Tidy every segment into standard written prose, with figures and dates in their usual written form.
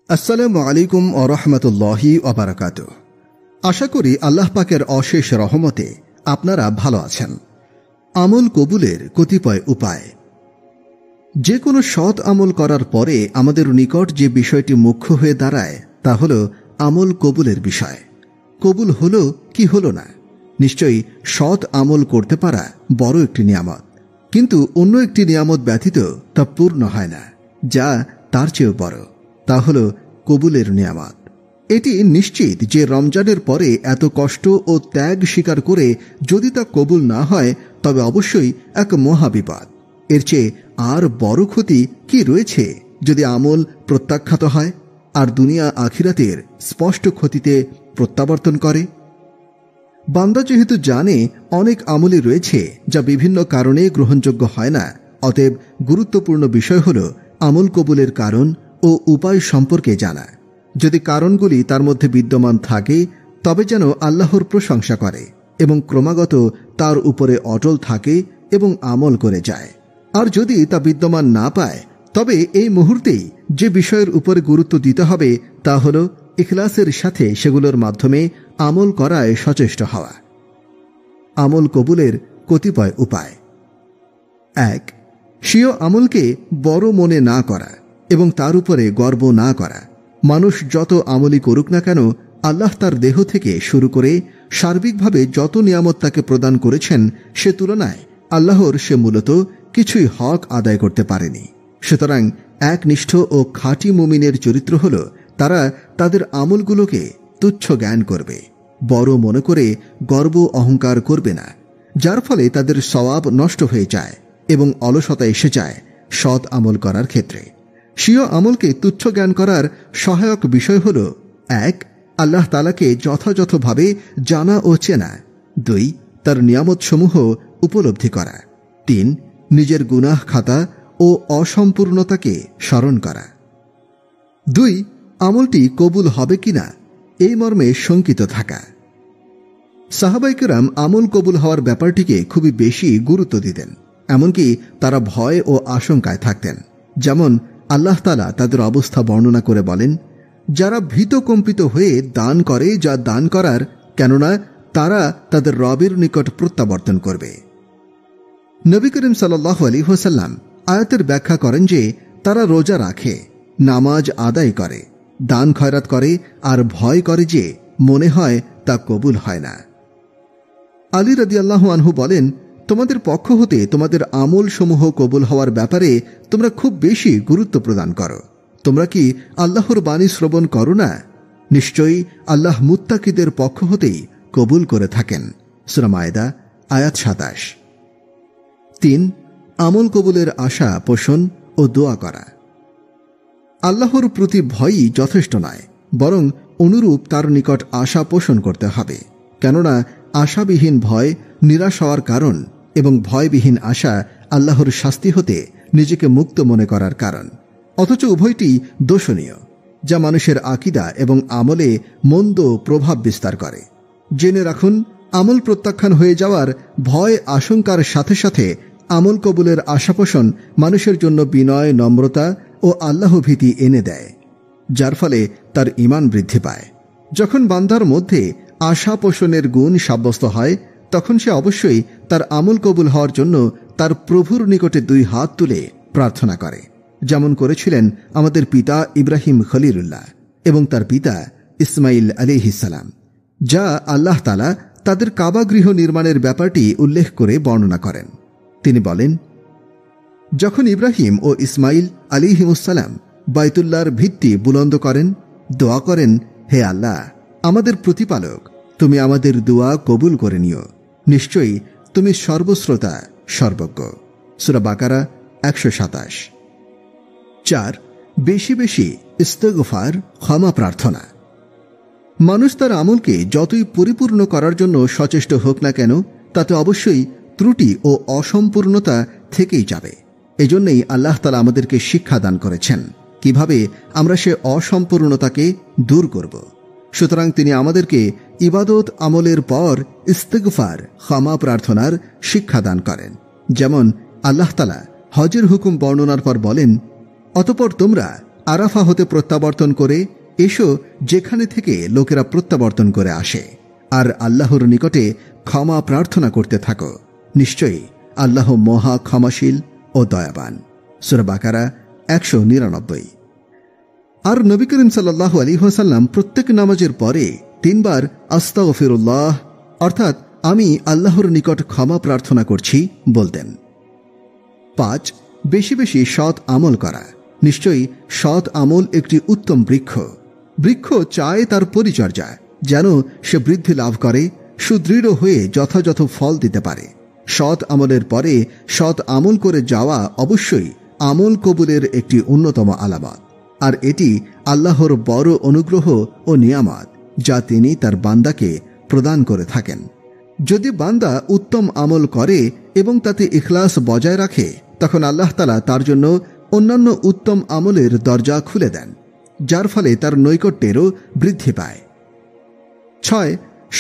আসসালামু আলাইকুম ওয়া রাহমাতুল্লাহি ওয়া বারাকাতুহু। আশা করি আল্লাহ পাকের অশেষ রহমতে আপনারা ভালো আছেন। আমল কবুলের কতিপয় উপায়। যে কোনো সৎ আমল করার পরে আমাদের নিকট যে বিষয়টি মুখ্য হয়ে দাঁড়ায় তা হল আমল কবুলের বিষয়। কবুল হলো কি হলো না, নিশ্চয়ই সৎ আমল করতে পারা বড় একটি নিয়ামত, কিন্তু অন্য একটি নিয়ামত ব্যতীত তা পূর্ণ হয় না যা তার চেয়েও বড়, তা হল কবুলের নিয়ামত। এটি নিশ্চিত যে রমজানের পরে এত কষ্ট ও ত্যাগ স্বীকার করে যদি তা কবুল না হয় তবে অবশ্যই এক মহাবিপদ। এর চেয়ে আর বড় ক্ষতি কি রয়েছে যদি আমল প্রত্যাখ্যাত হয় আর দুনিয়া আখিরাতের স্পষ্ট ক্ষতিতে প্রত্যাবর্তন করে। বান্দা যেহেতু জানে অনেক আমলই রয়েছে যা বিভিন্ন কারণে গ্রহণযোগ্য হয় না, অতএব গুরুত্বপূর্ণ বিষয় হল আমল কবুলের কারণ ও উপায় সম্পর্কে জানা। যদি কারণগুলি তার মধ্যে বিদ্যমান থাকে তবে যেন আল্লাহর প্রশংসা করে এবং ক্রমাগত তার উপরে অটল থাকে এবং আমল করে যায়। আর যদি তা বিদ্যমান না পায় তবে এই মুহূর্তেই যে বিষয়ের উপরে গুরুত্ব দিতে হবে তা হল ইখলাসের সাথে সেগুলোর মাধ্যমে আমল করায় সচেষ্ট হওয়া। আমল কবুলের কতিপয় উপায়। ১. স্বীয় আমলকে বড় মনে না করা এবং তার উপরে গর্ব না করা। মানুষ যত আমলই করুক না কেন, আল্লাহ তার দেহ থেকে শুরু করে সার্বিকভাবে যত নিয়ামত তাকে প্রদান করেছেন সে তুলনায় আল্লাহর সে মূলত কিছুই হক আদায় করতে পারেনি। সুতরাং একনিষ্ঠ ও খাঁটি মুমিনের চরিত্র হল তারা তাদের আমলগুলোকে তুচ্ছ জ্ঞান করবে, বড় মনে করে গর্ব অহংকার করবে না, যার ফলে তাদের সওয়াব নষ্ট হয়ে যায় এবং অলসতা এসে যায় সৎ আমল করার ক্ষেত্রে। স্বীয় আমলকে তুচ্ছ জ্ঞান করার সহায়ক বিষয় হল ১. আল্লাহ তাআলাকে যথাযথভাবে জানা ও চেনা। ২. তার নিয়ামতসমূহ উপলব্ধি করা। ৩. নিজের গুনাহ খাতা ও অসম্পূর্ণতাকে স্মরণ করা। ২. আমলটি কবুল হবে কিনা এই মর্মে শঙ্কিত থাকা। সাহাবায়ে কেরাম আমল কবুল হওয়ার ব্যাপারটিকে খুবই বেশি গুরুত্ব দিতেন, এমনকি তারা ভয় ও আশঙ্কায় থাকতেন। যেমন আল্লাহ তাআলা তাদের অবস্থা বর্ণনা করে বলেন, যারা ভীতকম্পিত হয়ে দান করে যা দান করার, কেননা তারা তাদের রবের নিকট প্রত্যাবর্তন করবে। নবী করিম সাল্লাল্লাহু আলাইহি ওয়াসাল্লাম আয়াতের ব্যাখ্যা করেন যে তারা রোজা রাখে, নামাজ আদায় করে, দান খয়রাত করে আর ভয় করে যে মনে হয় তা কবুল হয় না। আলী রাদিয়াল্লাহু আনহু বলেন, তোমাদের পক্ষ হতে তোমাদের আমল সমূহ কবুল হওয়ার ব্যাপারে তোমরা খুব বেশি গুরুত্ব প্রদান করো। তোমরা কি আল্লাহর বাণী শ্রবণ করো না? নিশ্চয়ই আল্লাহ মুত্তাকিদের পক্ষ হতেই কবুল করে থাকেন। সূরা মায়েদা আয়াত ২৭। ৩. আমল কবুলের আশা পোষণ ও দোয়া করা। আল্লাহর প্রতি ভয়ই যথেষ্ট নয়, বরং অনুরূপ তার নিকট আশা পোষণ করতে হবে, কেননা আশাবিহীন ভয় নিরাশ হওয়ার কারণ এবং ভয়বিহীন আশা আল্লাহর শাস্তি হতে নিজেকে মুক্ত মনে করার কারণ। অথচ উভয়টি দোষণীয়, যা মানুষের আকীদা এবং আমলে মন্দ প্রভাব বিস্তার করে। জেনে রাখুন, আমল প্রত্যাখ্যান হয়ে যাওয়ার ভয় আশঙ্কার সাথে সাথে আমল কবুলের আশাপোষণ মানুষের জন্য বিনয়, নম্রতা ও আল্লাহ ভীতি এনে দেয়, যার ফলে তার ঈমান বৃদ্ধি পায়। যখন বান্দার মধ্যে আশা পোষণের গুণ সাব্যস্ত হয় তখন সে অবশ্যই তার আমল কবুল হওয়ার জন্য তার প্রভুর নিকটে ২ হাত তুলে প্রার্থনা করে, যেমন করেছিলেন আমাদের পিতা ইব্রাহিম খলিলুল্লাহ এবং তার পিতা ইসমাইল আলাইহিস সালাম, যা আল্লাহ তাআলা তাদের কাবা গৃহ নির্মাণের ব্যাপারটি উল্লেখ করে বর্ণনা করেন। তিনি বলেন, যখন ইব্রাহিম ও ইসমাইল আলাইহিমুসসালাম বাইতুল্লাহর ভিত্তি বুলন্দ করেন, দোয়া করেন, হে আল্লাহ, আমাদের প্রতিপালক, তুমি আমাদের দোয়া কবুল করে নিও, নিশ্চয়ই তুমি সর্বশ্রোতা সর্বজ্ঞ। সূরা বাকারা ১২৭। ৪. বেশি বেশি ইস্তেগফার, ক্ষমা প্রার্থনা। মানুষ তার আমলকে যতই পরিপূর্ণ করার জন্য সচেষ্ট হোক না কেন, তাতে অবশ্যই ত্রুটি ও অসম্পূর্ণতা থেকেই যাবে। এজন্যই আল্লাহ তাআলা আমাদেরকে শিক্ষা দান করেছেন কিভাবে আমরা সে অসম্পূর্ণতাকে দূর করব। সুতরাং তিনি আমাদেরকে ইবাদত আমলের পর ইস্তেগফার, ক্ষমা প্রার্থনার শিক্ষা দান করেন। যেমন আল্লাহ তাআলা হজের হুকুম বর্ণনার পর বলেন, অতঃপর তোমরা আরাফা হতে প্রত্যাবর্তন করে এসো, যেখানে থেকে লোকেরা প্রত্যাবর্তন করে আসে, আর আল্লাহর নিকটে ক্ষমা প্রার্থনা করতে থাকো। নিশ্চয়ই আল্লাহ মহা ক্ষমাশীল ও দয়াবান। সূরা বাকারা 199। আর নবী করিম সাল্লাল্লাহু আলাইহি ওয়াসাল্লাম প্রত্যেক নামাজের পরে 3 বার আস্তাগফিরুল্লাহ অর্থাৎ আমি আল্লাহর নিকট ক্ষমা প্রার্থনা করছি বলতেন। 5. বেশি বেশি সৎ আমল করা। নিশ্চয়ই সৎ আমল একটি উত্তম বৃক্ষ। বৃক্ষ চায় তার পরিচর্যা, যেন সে বৃদ্ধি লাভ করে, সুদৃঢ় হয়ে যথাযথ ফল দিতে পারে। সৎ আমলের পরে সৎ আমল করে যাওয়া অবশ্যই আমল কবুলের একটি অন্যতম আলামত, আর এটি আল্লাহর বড় অনুগ্রহ ও নিয়ামত যা তিনি তার বান্দাকে প্রদান করে থাকেন। যদি বান্দা উত্তম আমল করে এবং তাতে ইখলাস বজায় রাখে, তখন আল্লাহ তাআলা তার জন্য অন্যান্য উত্তম আমলের দরজা খুলে দেন, যার ফলে তার নৈকট্যেরও বৃদ্ধি পায়। 6.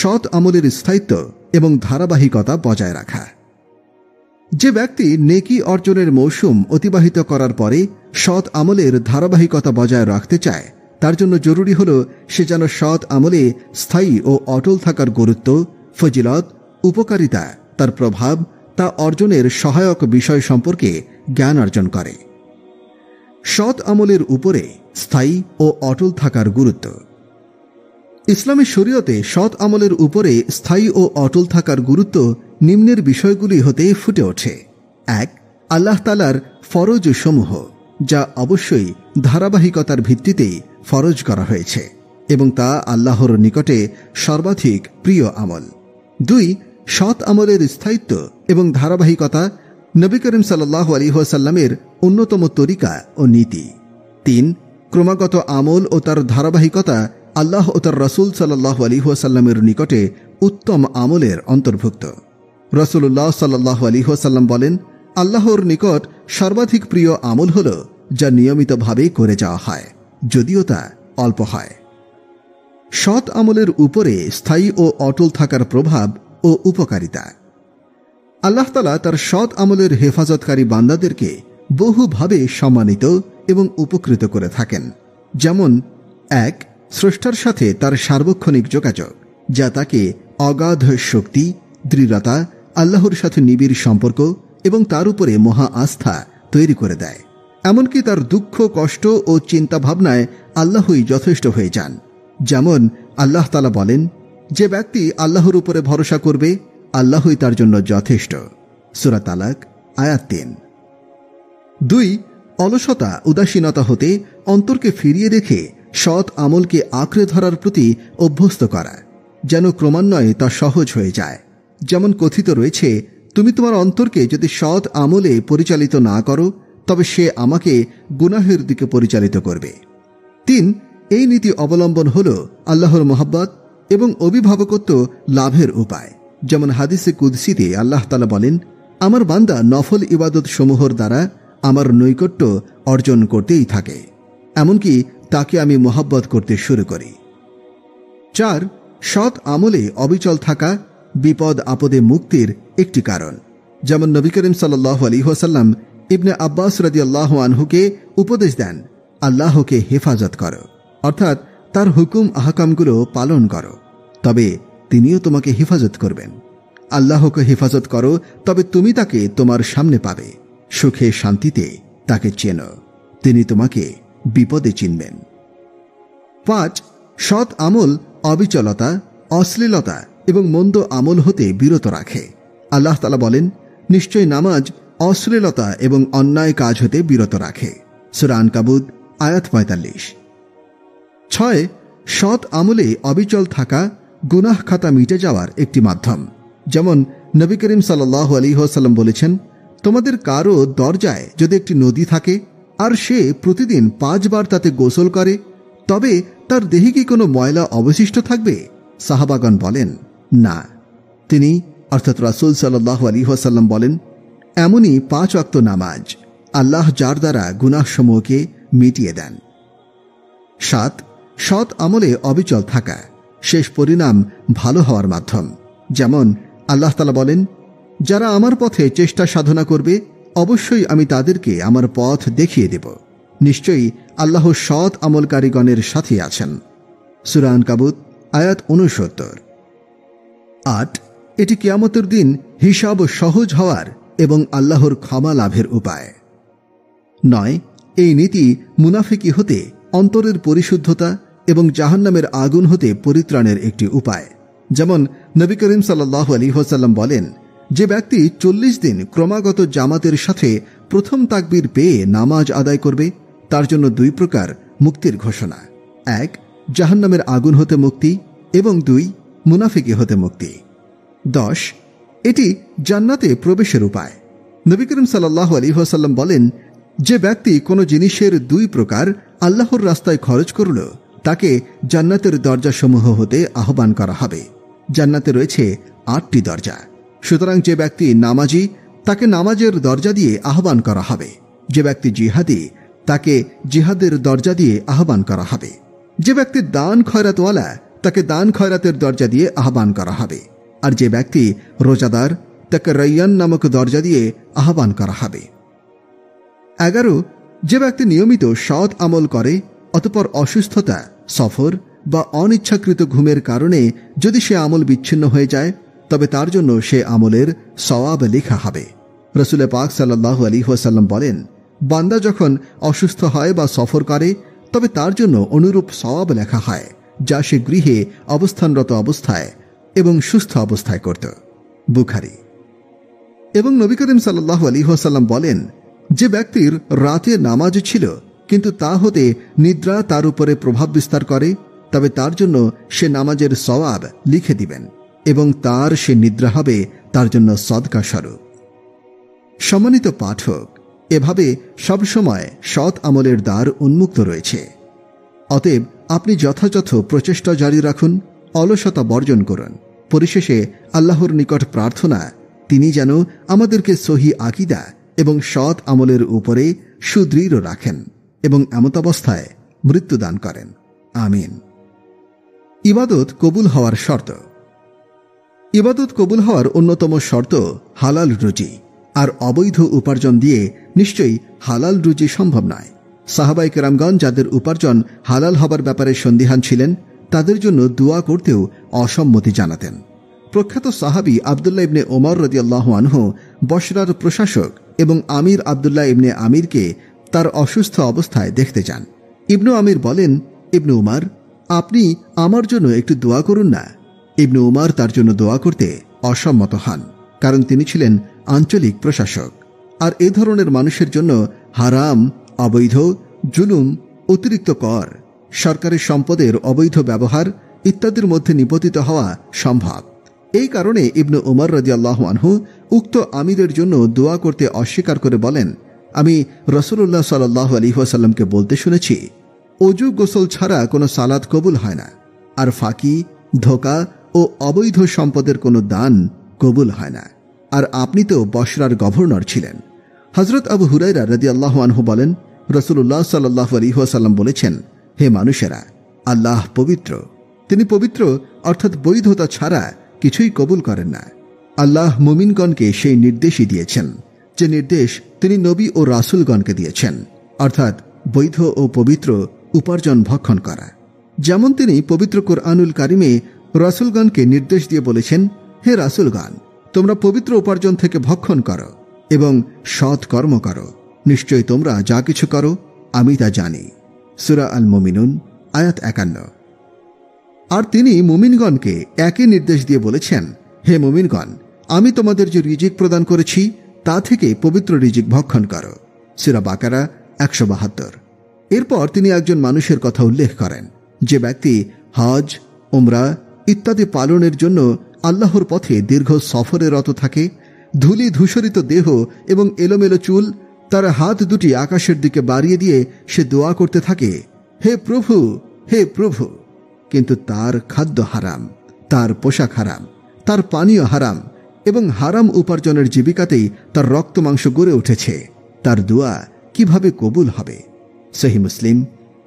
সৎ আমলের স্থায়িত্ব এবং ধারাবাহিকতা বজায় রাখা। যে ব্যক্তি নেকি অর্জনের মৌসুম অতিবাহিত করার পরে সৎ আমলের ধারাবাহিকতা বজায় রাখতে চায়, তার জন্য জরুরি হল সে যেন সৎ আমলে স্থায়ী ও অটল থাকার গুরুত্ব, ফজিলত, উপকারিতা, তার প্রভাব, তা অর্জনের সহায়ক বিষয় সম্পর্কে জ্ঞান অর্জন করে। সৎ আমলের উপরে স্থায়ী ও অটল থাকার গুরুত্ব। ইসলামী শরীয়তে সৎ আমলের উপরে স্থায়ী ও অটল থাকার গুরুত্ব নিম্নের বিষয়গুলি হতে ফুটে ওঠে। 1. আল্লাহ তাআলার ফরজ সমূহ, যা অবশ্যই ধারাবাহিকতার ভিত্তিতেই ফরজ করা হয়েছে এবং তা আল্লাহর নিকটে সর্বাধিক প্রিয় আমল। 2. সৎ আমলের স্থায়িত্ব এবং ধারাবাহিকতা নবী করিম সাল্লাল্লাহু আলাইহি ওয়াসাল্লামের অন্যতম তরিকা ও নীতি। 3. ক্রমাগত আমল ও তার ধারাবাহিকতা আল্লাহ ও তার রাসূল সাল্লাল্লাহু আলাইহি ওয়াসাল্লামের নিকটে উত্তম আমলের অন্তর্ভুক্ত। রাসূলুল্লাহ সাল্লাল্লাহু আলাইহি ওয়াসাল্লাম বলেন, আল্লাহর নিকট সর্বাধিক প্রিয় আমল হল যা নিয়মিতভাবে করে যাওয়া হয়, যদিও তা অল্প হয়। সৎ আমলের উপরে স্থায়ী ও অটল থাকার প্রভাব ও উপকারিতা। আল্লাহ তাআলা তার সৎ আমলের হেফাজতকারী বান্দাদেরকে বহুভাবে সম্মানিত এবং উপকৃত করে থাকেন। যেমন 1. স্রষ্টার সাথে তার সার্বক্ষণিক যোগাযোগ, যা তাকে অগাধ শক্তি, দৃঢ়তা, আল্লাহর সাথে নিবিড় সম্পর্ক এবং তার উপরে মহা আস্থা তৈরি করে দেয়। এমনকি তার দুঃখ, কষ্ট ও চিন্তা ভাবনায় আল্লাহই যথেষ্ট হয়ে যান। যেমন আল্লাহ তাআলা বলেন, যে ব্যক্তি আল্লাহর উপরে ভরসা করবে, আল্লাহই তার জন্য যথেষ্ট। সূরা তালাক আয়াত 3। 2. অলসতা, উদাসীনতা হতে অন্তরকে ফিরিয়ে রেখে সৎ আমলকে আঁকড়ে ধরার প্রতি অভ্যস্ত করা, যেন ক্রমান্বয়ে তা সহজ হয়ে যায়। যেমন কথিত রয়েছে, তুমি তোমার অন্তরকে যদি সৎ আমলে পরিচালিত না করো, তবে সে আমাকে গুনাহের দিকে পরিচালিত করবে। 3. এই নীতি অবলম্বন হল আল্লাহর মহব্বত এবং অভিভাবকত্ব লাভের উপায়। যেমন হাদিসে কুদসিতে আল্লাহ তাআলা বলেন, আমার বান্দা নফল ইবাদত সমূহর দ্বারা আমার নৈকট্য অর্জন করতেই থাকে, এমনকি তাকে আমি মহব্বত করতে শুরু করি। 4. সৎ আমলে অবিচল থাকা বিপদ আপদে মুক্তির একটি কারণ। যেমন নবী করিম সাল্লাল্লাহু আলাইহি ওয়াসাল্লাম ইবনে আব্বাস রাদিয়াল্লাহু আনহুকে উপদেশ দেন, আল্লাহকে হেফাজত করো, অর্থাৎ তার হুকুম আহকামগুলো পালন করো, তবে তিনিও তোমাকে হেফাজত করবেন। আল্লাহকে হেফাজত করো, তবে তুমি তাকে তোমার সামনে পাবে। সুখে শান্তিতে তাকে চেনো, তিনি তোমাকে বিপদে চিনবেন। 5. সৎ আমল অবিচলতা, অশ্লীলতা এবং মন্দ আমল হতে বিরত রাখে। আল্লাহ তাআলা বলেন, নিশ্চয় নামাজ অশ্লীলতা এবং অন্যায় কাজ হতে বিরত রাখে। সূরা আনকাবুত আয়াত 45। 6. সৎ আমলে অবিচল থাকা গুনাহ খাতা মিটে যাওয়ার একটি মাধ্যম। যেমন নবী করিম সাল্লাল্লাহু আলাইহি ওয়াসাল্লাম বলেছেন, তোমাদের কারো দরজায় যদি একটি নদী থাকে আর সে প্রতিদিন 5 বার তাতে গোসল করে, তবে তার দেহে কি কোনো ময়লা অবশিষ্ট থাকবে? সাহাবাগণ বলেন, না। তিনি অর্থাৎ রাসূল সাল্লাল্লাহু আলাইহি ওয়াসাল্লাম বলেন, এমনই 5 ওয়াক্ত নামাজ আল্লাহ যার দ্বারা গুনাহসমূহকে মিটিয়ে দেন। 7. সৎ আমলে অবিচল থাকা শেষ পরিণাম ভালো হওয়ার মাধ্যম। যেমন আল্লাহ তাআলা বলেন, যারা আমার পথে চেষ্টা সাধনা করবে, অবশ্যই আমি তাদেরকে আমার পথ দেখিয়ে দেব। নিশ্চয়ই আল্লাহ সৎ আমলকারীগণের সাথে আছেন। সূরা আনকাবুত আয়াত 69। 8, এটি কিয়ামতের দিন হিসাব সহজ হওয়ার এবং আল্লাহর ক্ষমা লাভের উপায়। 9, এই নীতি মুনাফিকি হতে, অন্তরের পরিশুদ্ধতা এবং জাহান্নামের আগুন হতে পরিত্রাণের একটি উপায়। যেমন নবী করিম সাল্লাল্লাহু আলাইহি ওয়াসাল্লাম বলেন, যে ব্যক্তি 40 দিন ক্রমাগত জামাতের সাথে প্রথম তাকবীর পেয়ে নামাজ আদায় করবে, তার জন্য 2 প্রকার মুক্তির ঘোষণা। 1, জাহান্নামের আগুন হতে মুক্তি, এবং 2, মুনাফিকি হতে মুক্তি। 10, এটি জান্নাতে প্রবেশের উপায়। নবী করিম সাল্লাল্লাহু আলাইহি ওয়াসাল্লাম বলেন, যে ব্যক্তি কোনো জিনিসের 2 প্রকার আল্লাহর রাস্তায় খরচ করল, তাকে জান্নাতের দরজাসমূহ হতে আহ্বান করা হবে। জান্নাতে রয়েছে 8টি দরজা। সুতরাং যে ব্যক্তি নামাজি, তাকে নামাজের দরজা দিয়ে আহ্বান করা হবে। যে ব্যক্তি জিহাদি, তাকে জিহাদের দরজা দিয়ে আহ্বান করা হবে। যে ব্যক্তি দান খয়রাতওয়ালা, তাকে দান খয়রাতের দরজা দিয়ে আহ্বান করা হবে। আর যে ব্যক্তি রোজাদার, তাকে রাইয়ান নামক দরজা দিয়ে আহ্বান করা হবে। 11, যে ব্যক্তি নিয়মিত সৎ আমল করে, অতঃপর অসুস্থতা, সফর বা অনিচ্ছাকৃত ঘুমের কারণে যদি সে আমল বিচ্ছিন্ন হয়ে যায়, তবে তার জন্য সে আমলের সওয়াব লেখা হবে। রাসূল পাক সাল্লাল্লাহু আলাইহি ওয়াসাল্লাম বলেন, বান্দা যখন অসুস্থ হয় বা সফর করে, তবে তার জন্য অনুরূপ সওয়াব লেখা হয়, যা সে গৃহে অবস্থানরত অবস্থায় এবং সুস্থ অবস্থায় করত। বুখারী। এবং নবী করিম সাল্লাল্লাহু আলাইহি ওয়াসাল্লাম বলেন, যে ব্যক্তির রাতে নামাজ ছিল কিন্তু তা হতে নিদ্রা তার উপরে প্রভাব বিস্তার করে, তবে তার জন্য সে নামাজের সওয়াব লিখে দিবেন এবং তার সে নিদ্রা হবে তার জন্য সদকা স্বরূপ। সম্মানিত পাঠক, এভাবে সবসময় সৎ আমলের দ্বার উন্মুক্ত রয়েছে। অতএব আপনি যথাযথ প্রচেষ্টা জারি রাখুন, অলসতা বর্জন করুন। পরিশেষে আল্লাহর নিকট প্রার্থনা, তিনি যেন আমাদেরকে সহি আকীদা এবং সৎ আমলের উপরে সুদৃঢ় রাখেন এবং এমতাবস্থায় মৃত্যু দান করেন। আমিন। ইবাদত কবুল হওয়ার শর্ত। ইবাদত কবুল হওয়ার অন্যতম শর্ত হালাল রুজি, আর অবৈধ উপার্জন দিয়ে নিশ্চয়ই হালাল রুজি সম্ভব নয়। সাহাবায়ে কেরামগণ যাদের উপার্জন হালাল হবার ব্যাপারে সন্দিহান ছিলেন, তাদের জন্য দোয়া করতেও অসম্মতি জানাতেন। প্রখ্যাত সাহাবী আব্দুল্লাহ ইবনে ওমর রাদিয়াল্লাহু আনহু বসরার প্রশাসক এবং আমির আব্দুল্লাহ ইবনে আমিরকে তার অসুস্থ অবস্থায় দেখতে যান। ইবনু আমির বলেন, ইবনু উমার, আপনি আমার জন্য একটু দোয়া করুন না। ইবনু উমার তার জন্য দোয়া করতে অসম্মত হন, কারণ তিনি ছিলেন আঞ্চলিক প্রশাসক। আর এ ধরনের মানুষের জন্য হারাম, অবৈধ, জুলুম, অতিরিক্ত কর, সরকারি সম্পদের অবৈধ ব্যবহার ইত্যাদির মধ্যে নিপতিত হওয়া সম্ভব। এই কারণে ইবনু উমর রাদিয়াল্লাহু আনহু উক্ত আমিরের জন্য দোয়া করতে অস্বীকার করে বলেন, আমি রাসূলুল্লাহ সাল্লাল্লাহু আলাইহি ওয়াসাল্লামকে বলতে শুনেছি, অজু গোসল ছাড়া কোনো সালাত কবুল হয় না, আর ফাঁকি, ধোঁকা ও অবৈধ সম্পদের কোনো দান কবুল হয় না। আর আপনি তো বসরার গভর্নর ছিলেন। হযরত আবু হুরায়রা রাদিয়াল্লাহু আনহু বলেন, রাসূলুল্লাহ সাল্লাল্লাহু আলাইহি ওয়াসাল্লাম বলেছেন, হে মানুষেরা, আল্লাহ পবিত্র, তিনি পবিত্র অর্থাৎ বৈধতা ছাড়া কিছুই কবুল করেন না। আল্লাহ মুমিনগণকে সেই নির্দেশই দিয়েছেন যে নির্দেশ তিনি নবী ও রাসূলগণকে দিয়েছেন, অর্থাৎ বৈধ ও পবিত্র উপার্জন ভক্ষণ করা। যেমন তিনি পবিত্র কোরআনুল কারিমে রাসূলগণকে নির্দেশ দিয়ে বলেছেন, হে রাসূলগণ, তোমরা পবিত্র উপার্জন থেকে ভক্ষণ করো এবং সৎ কর্ম করো। নিশ্চয়ই তোমরা যা কিছু করো আমি তা জানি। সূরা আল মুমিনুন আয়াত 51। আর তিনি মুমিনগণকে একই নির্দেশ দিয়ে বলেছেন, হে মুমিনগণ, আমি তোমাদের যে রিজিক প্রদান করেছি তা থেকে পবিত্র রিজিক ভক্ষণ করো। সূরা বাকারা 172। এরপর তিনি একজন মানুষের কথা উল্লেখ করেন, যে ব্যক্তি হজ, উমরা ইত্যাদি পালনের জন্য আল্লাহর পথে দীর্ঘ সফরে রত থাকে, ধুলি ধূসরিত দেহ এবং এলোমেলো চুল, তার হাত দুটি আকাশের দিকে বাড়িয়ে দিয়ে সে দোয়া করতে থাকে, হে প্রভু, হে প্রভু, কিন্তু তার খাদ্য হারাম, তার পোশাক হারাম, তার পানীয় হারাম এবং হারাম উপার্জনের জীবিকাতেই তার রক্ত মাংস গড়ে উঠেছে, তার দোয়া কিভাবে কবুল হবে? সহিহ মুসলিম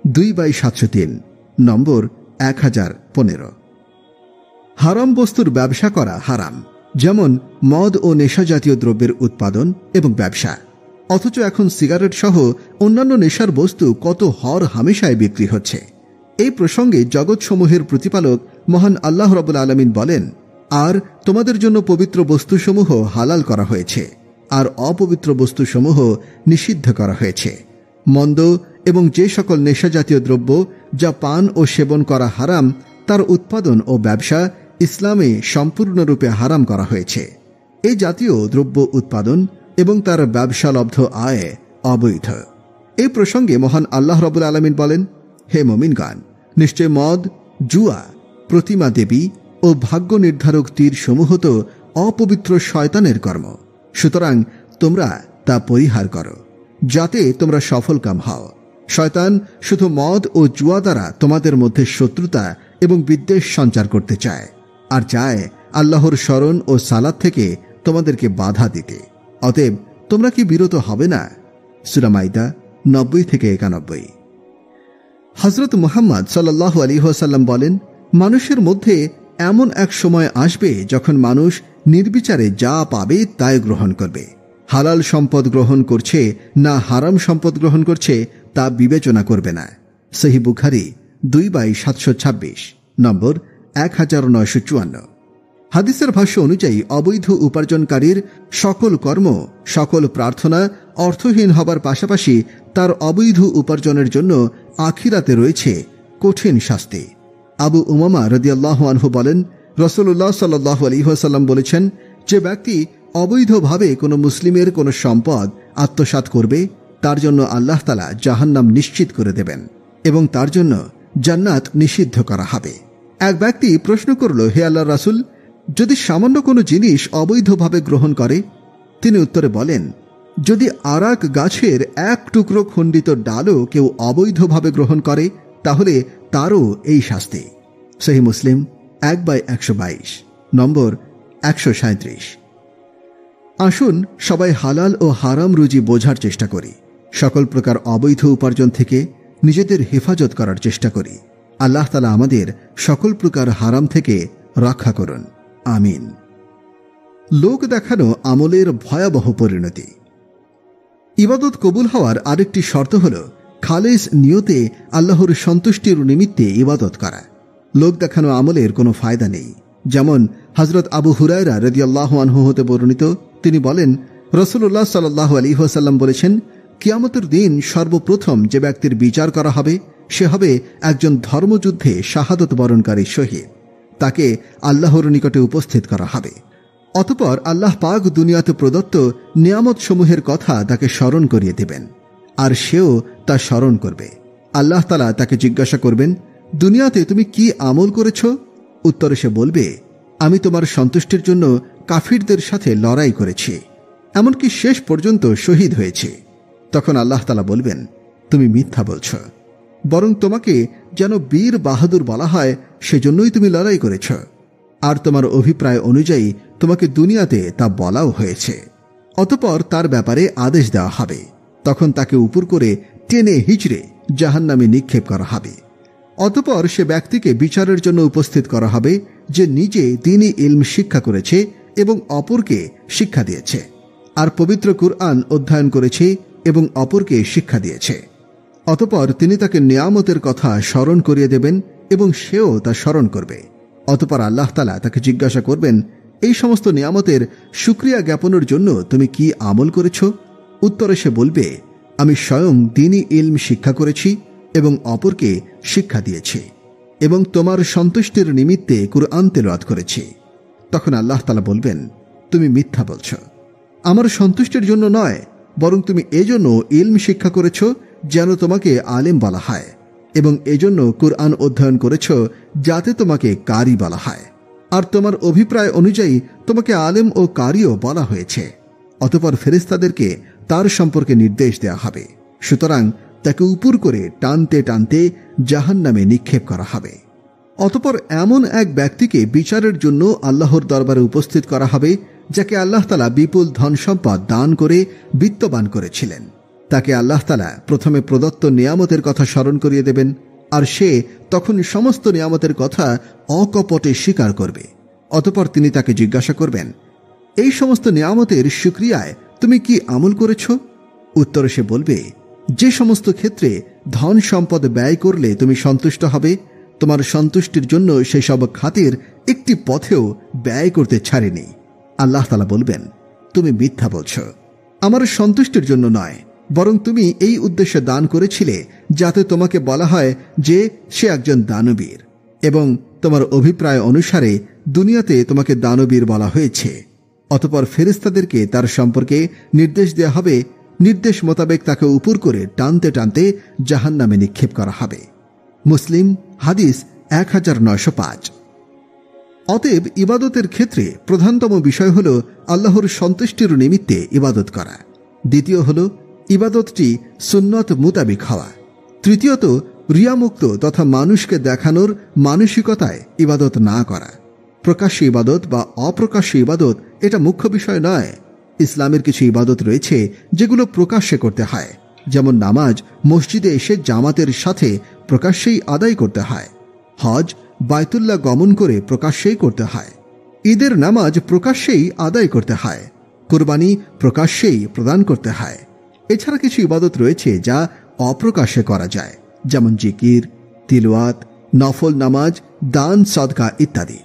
2/703 নম্বর 1015। হারাম বস্তুর ব্যবসা করা হারাম, যেমন মদ ও নেশা জাতীয় দ্রব্যের উৎপাদন এবং ব্যবসা। অথচ এখন সিগারেট সহ অন্যান্য নেশার বস্তু কত হর হামেশায় বিক্রি হচ্ছে। এই প্রসঙ্গে জগৎসমূহের প্রতিপালক মহান আল্লাহ রাব্বুল আলামিন বলেন, আর তোমাদের জন্য পবিত্র বস্তুসমূহ হালাল করা হয়েছে, আর অপবিত্র বস্তুসমূহ নিষিদ্ধ করা হয়েছে। মন্দ এবং যে সকল নেশাজাতীয় দ্রব্য যা পান ও সেবন করা হারাম, তার উৎপাদন ও ব্যবসা ইসলামে সম্পূর্ণরূপে হারাম করা হয়েছে। এই জাতীয় দ্রব্য উৎপাদন এবং তার ব্যবসালব্ধ আয় অবৈধ। এই প্রসঙ্গে মহান আল্লাহ রাব্বুল আলামিন বলেন, হে মুমিনগণ, নিশ্চয় মদ, জুয়া, প্রতিমা দেবী ও ভাগ্য নির্ধারক তীর সমূহ তো অপবিত্র শয়তানের কর্ম, সুতরাং তোমরা তা পরিহার করো, যাতে তোমরা সফলকাম হও। শয়তান শুধু মদ ও জুয়া দ্বারা তোমাদের মধ্যে শত্রুতা এবং বিদ্বেষ সঞ্চার করতে চায়, আর চায় আল্লাহর স্মরণ ও সালাত থেকে তোমাদেরকে বাধা দিতে। অতএব তোমরা কি বিরত হবে না? সূরা মাইদা 90-91। হযরত মুহাম্মদ সাল্লাল্লাহু আলাইহি ওয়াসাল্লাম বলেন, মানুষের মধ্যে এমন এক সময় আসবে যখন মানুষ নির্বিচারে যা পাবে তাই গ্রহণ করবে। হালাল সম্পদ গ্রহণ করছে না হারাম সম্পদ গ্রহণ করছে তা বিবেচনা করবে না। সহিহ বুখারী 2/726, নম্বর 1954। হাদিসের ভাষ্য অনুযায়ী অবৈধ উপার্জনকারীর সকল কর্ম, সকল প্রার্থনা অর্থহীন হবার পাশাপাশি তার অবৈধ উপার্জনের জন্য আখিরাতে রয়েছে কঠিন শাস্তি। আবু উমামা রাদিয়াল্লাহু আনহু বলেন, রাসূলুল্লাহ সাল্লাল্লাহু আলাইহি ওয়াসাল্লাম বলেছেন, যে ব্যক্তি অবৈধভাবে কোনো মুসলিমের কোনো সম্পদ আত্মসাৎ করবে, তার জন্য আল্লাহ তাআলা জাহান্নাম নিশ্চিত করে দেবেন এবং তার জন্য জান্নাত নিষিদ্ধ করা হবে। এক ব্যক্তি প্রশ্ন করল, হে আল্লাহর রাসূল, যদি সামান্য কোনো জিনিস অবৈধভাবে গ্রহণ করে? তিনি উত্তরে বলেন, যদি আরাক গাছের এক টুকরো খণ্ডিত ডালও কেউ অবৈধভাবে গ্রহণ করে, তাহলে তারও এই শাস্তি। সহিহ মুসলিম 1/122, নম্বর 137। আসুন সবাই হালাল ও হারাম রুজি বোঝার চেষ্টা করি, সকল প্রকার অবৈধ উপার্জন থেকে নিজেদের হেফাজত করার চেষ্টা করি। আল্লাহ তাআলা আমাদের সকল প্রকার হারাম থেকে রক্ষা করুন, আমিন। লোক দেখানো আমলের ভয়াবহ পরিণতি। ইবাদত কবুল হওয়ার আরেকটি শর্ত হল খালেস নিয়তে আল্লাহর সন্তুষ্টির নিমিত্তে ইবাদত করা। লোক দেখানো আমলের কোনো ফায়দা নেই। যেমন হযরত আবু হুরায়রা রাদিয়াল্লাহু আনহু হতে বর্ণিত, তিনি বলেন, রাসূলুল্লাহ সাল্লাল্লাহু আলাইহি ওয়াসাল্লাম বলেছেন, কিয়ামতের দিন সর্বপ্রথম যে ব্যক্তির বিচার করা হবে সে হবে একজন ধর্মযুদ্ধে শাহাদত বরণকারী শহীদ। তাকে আল্লাহর নিকটে উপস্থিত করা হবে। অতঃপর আল্লাহ পাক দুনিয়াতে প্রদত্ত নিয়ামত সমূহের কথা তাকে স্মরণ করিয়ে দেবেন, আর সেও তা স্মরণ করবে। আল্লাহ তাআলা তাকে জিজ্ঞাসা করবেন, দুনিয়াতে তুমি কি আমল করেছ? উত্তরে সে বলবে, আমি তোমার সন্তুষ্টির জন্য কাফিরদের সাথে লড়াই করেছি, এমনকি শেষ পর্যন্ত শহীদ হয়েছে। তখন আল্লাহ তাআলা বলবেন, তুমি মিথ্যা বলছ, বরং তোমাকে যেন বীর বাহাদুর বলা হয় সেজন্যই তুমি লড়াই করেছ, আর তোমার অভিপ্রায় অনুযায়ী তোমাকে দুনিয়াতে তা বলাও হয়েছে। অতঃপর তার ব্যাপারে আদেশ দেওয়া হবে। তখন তাকে উপর করে টেনে হিচড়ে জাহান্নামে নিক্ষেপ করা হবে। অতঃপর সে ব্যক্তিকে বিচারের জন্য উপস্থিত করা হবে যে নিজে দ্বীনি ইলম শিক্ষা করেছে এবং অপরকে শিক্ষা দিয়েছে, আর পবিত্র কুরআন অধ্যয়ন করেছে এবং অপরকে শিক্ষা দিয়েছে। অতঃপর তিনি তাকে নিয়ামতের কথা স্মরণ করিয়ে দেবেন এবং সেও তা স্মরণ করবে। অতঃপর আল্লাহ তাআলা তাকে জিজ্ঞাসা করবেন, এই সমস্ত নিয়ামতের শুকরিয়া জ্ঞাপনের জন্য তুমি কি আমল করেছ? উত্তরে সে বলবে, আমি স্বয়ং দ্বীনি ইলম শিক্ষা করেছি এবং অপরকে শিক্ষা দিয়েছি এবং তোমার সন্তুষ্টির নিমিত্তে কুরআন তেলাওয়াত করেছি। তখন আল্লাহ তাআলা বলবেন, তুমি মিথ্যা বলছ, আমার সন্তুষ্টির জন্য নয়, বরং তুমি এজন্য ইলম শিক্ষা করেছ যেন তোমাকে আলেম বলা হয়, এবং এজন্য কুরআন অধ্যয়ন করেছ যাতে তোমাকে কারি বলা হয়, আর তোমার অভিপ্রায় অনুযায়ী তোমাকে আলেম ও কারিও বলা হয়েছে। অতঃপর ফেরেশতাদেরকে তার সম্পর্কে নির্দেশ দেওয়া হবে, সুতরাং তাকে উপর করে টানতে টানতে জাহান্নামে নিক্ষেপ করা হবে। অতঃপর এমন এক ব্যক্তিকে বিচারের জন্য আল্লাহর দরবারে উপস্থিত করা হবে যাকে আল্লাহ তাআলা বিপুল ধন সম্পদ দান করে বিত্তবান করেছিলেন। তাকে আল্লাহ তাআলা প্রথমে প্রদত্ত নিয়ামতের কথা স্মরণ করিয়ে দেবেন, আর সে তখন সমস্ত নিয়ামতের কথা অকপটে স্বীকার করবে। অতঃপর তিনি তাকে জিজ্ঞাসা করবেন, এই সমস্ত নিয়ামতের শুকরিয়ায় তুমি কি আমল করেছ? উত্তরে সে বলবে, যে সমস্ত ক্ষেত্রে ধন সম্পদ ব্যয় করলে তুমি সন্তুষ্ট হবে, তোমার সন্তুষ্টির জন্য সেসব খাতের একটি পথেও ব্যয় করতে ছাড়েনি। আল্লাহ তাআলা বলবেন, তুমি মিথ্যা বলছ, আমার সন্তুষ্টির জন্য নয়, বরং তুমি এই উদ্দেশ্যে দান করেছিলে যাতে তোমাকে বলা হয় যে সে একজন দানবীর, এবং তোমার অভিপ্রায় অনুসারে দুনিয়াতে তোমাকে দানবীর বলা হয়েছে। অতঃপর ফেরেশতাদেরকে তার সম্পর্কে নির্দেশ দেওয়া হবে, নির্দেশ মোতাবেক তাকে উপর করে টানতে টানতে জাহান্নামে নিক্ষেপ করা হবে। মুসলিম হাদিস 1905। অতএব ইবাদতের ক্ষেত্রে প্রধানতম বিষয় হল আল্লাহর সন্তুষ্টির নিমিত্তে ইবাদত করা। দ্বিতীয় হল ইবাদতটি সুন্নত মুতাবিক হওয়া। তৃতীয়ত রিয়ামুক্ত তথা মানুষকে দেখানোর মানসিকতায় ইবাদত না করা। প্রকাশ্য ইবাদত বা অপ্রকাশ্য ইবাদত এটা মুখ্য বিষয় নয়। ইসলামের কিছু ইবাদত রয়েছে যেগুলো প্রকাশ্যে করতে হয়, যেমন নামাজ মসজিদে এসে জামাতের সাথে প্রকাশ্যেই আদায় করতে হয়। হজ বায়তুল্লাহ গমন করে প্রকাশ্যেই করতে হয়। ঈদের নামাজ প্রকাশ্যেই আদায় করতে হয়। কুরবানি প্রকাশ্যেই প্রদান করতে হয়। এছাড়া কিছু ইবাদত রয়েছে যা অপ্রকাশ্যে করা যায়, যেমন জিকির, তিলওয়াত, নফল নামাজ, দান, সদকা ইত্যাদি।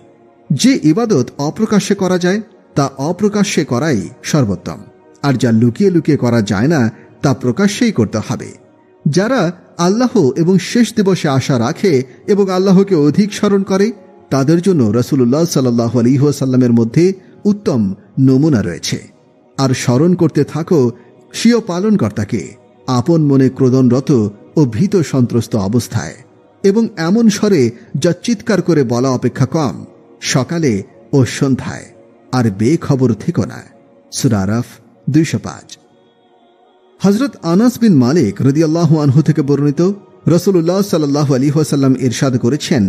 যে ইবাদত অপ্রকাশ্যে করা যায় তা অপ্রকাশ্যে করাই সর্বোত্তম, আর যা লুকিয়ে লুকিয়ে করা যায় না তা প্রকাশ্যেই করতে হবে। যারা আল্লাহ এবং শেষ দিবসে আশা রাখে এবং আল্লাহকে অধিক স্মরণ করে, তাদের জন্য রাসূলুল্লাহ সাল্লাল্লাহু আলাইহি ওয়াসাল্লামের মধ্যে উত্তম নমুনা রয়েছে। আর স্মরণ করতে থাকো স্বীয় পালনকর্তাকে আপন মনে ক্রোধনরত ও ভীত সন্ত্রস্ত অবস্থায়, এবং এমন স্বরে যা চিৎকার করে বলা অপেক্ষা কম, সকালে ও সন্ধ্যায়, আর বেখবর থেকো না। সূরা আরাফ 205। হযরত আনাস বিন মালিক রাদিয়াল্লাহু আনহু থেকে বর্ণিত, রাসূলুল্লাহ সাল্লাল্লাহু আলাইহি ওয়াসাল্লাম ইরশাদ করেছেন,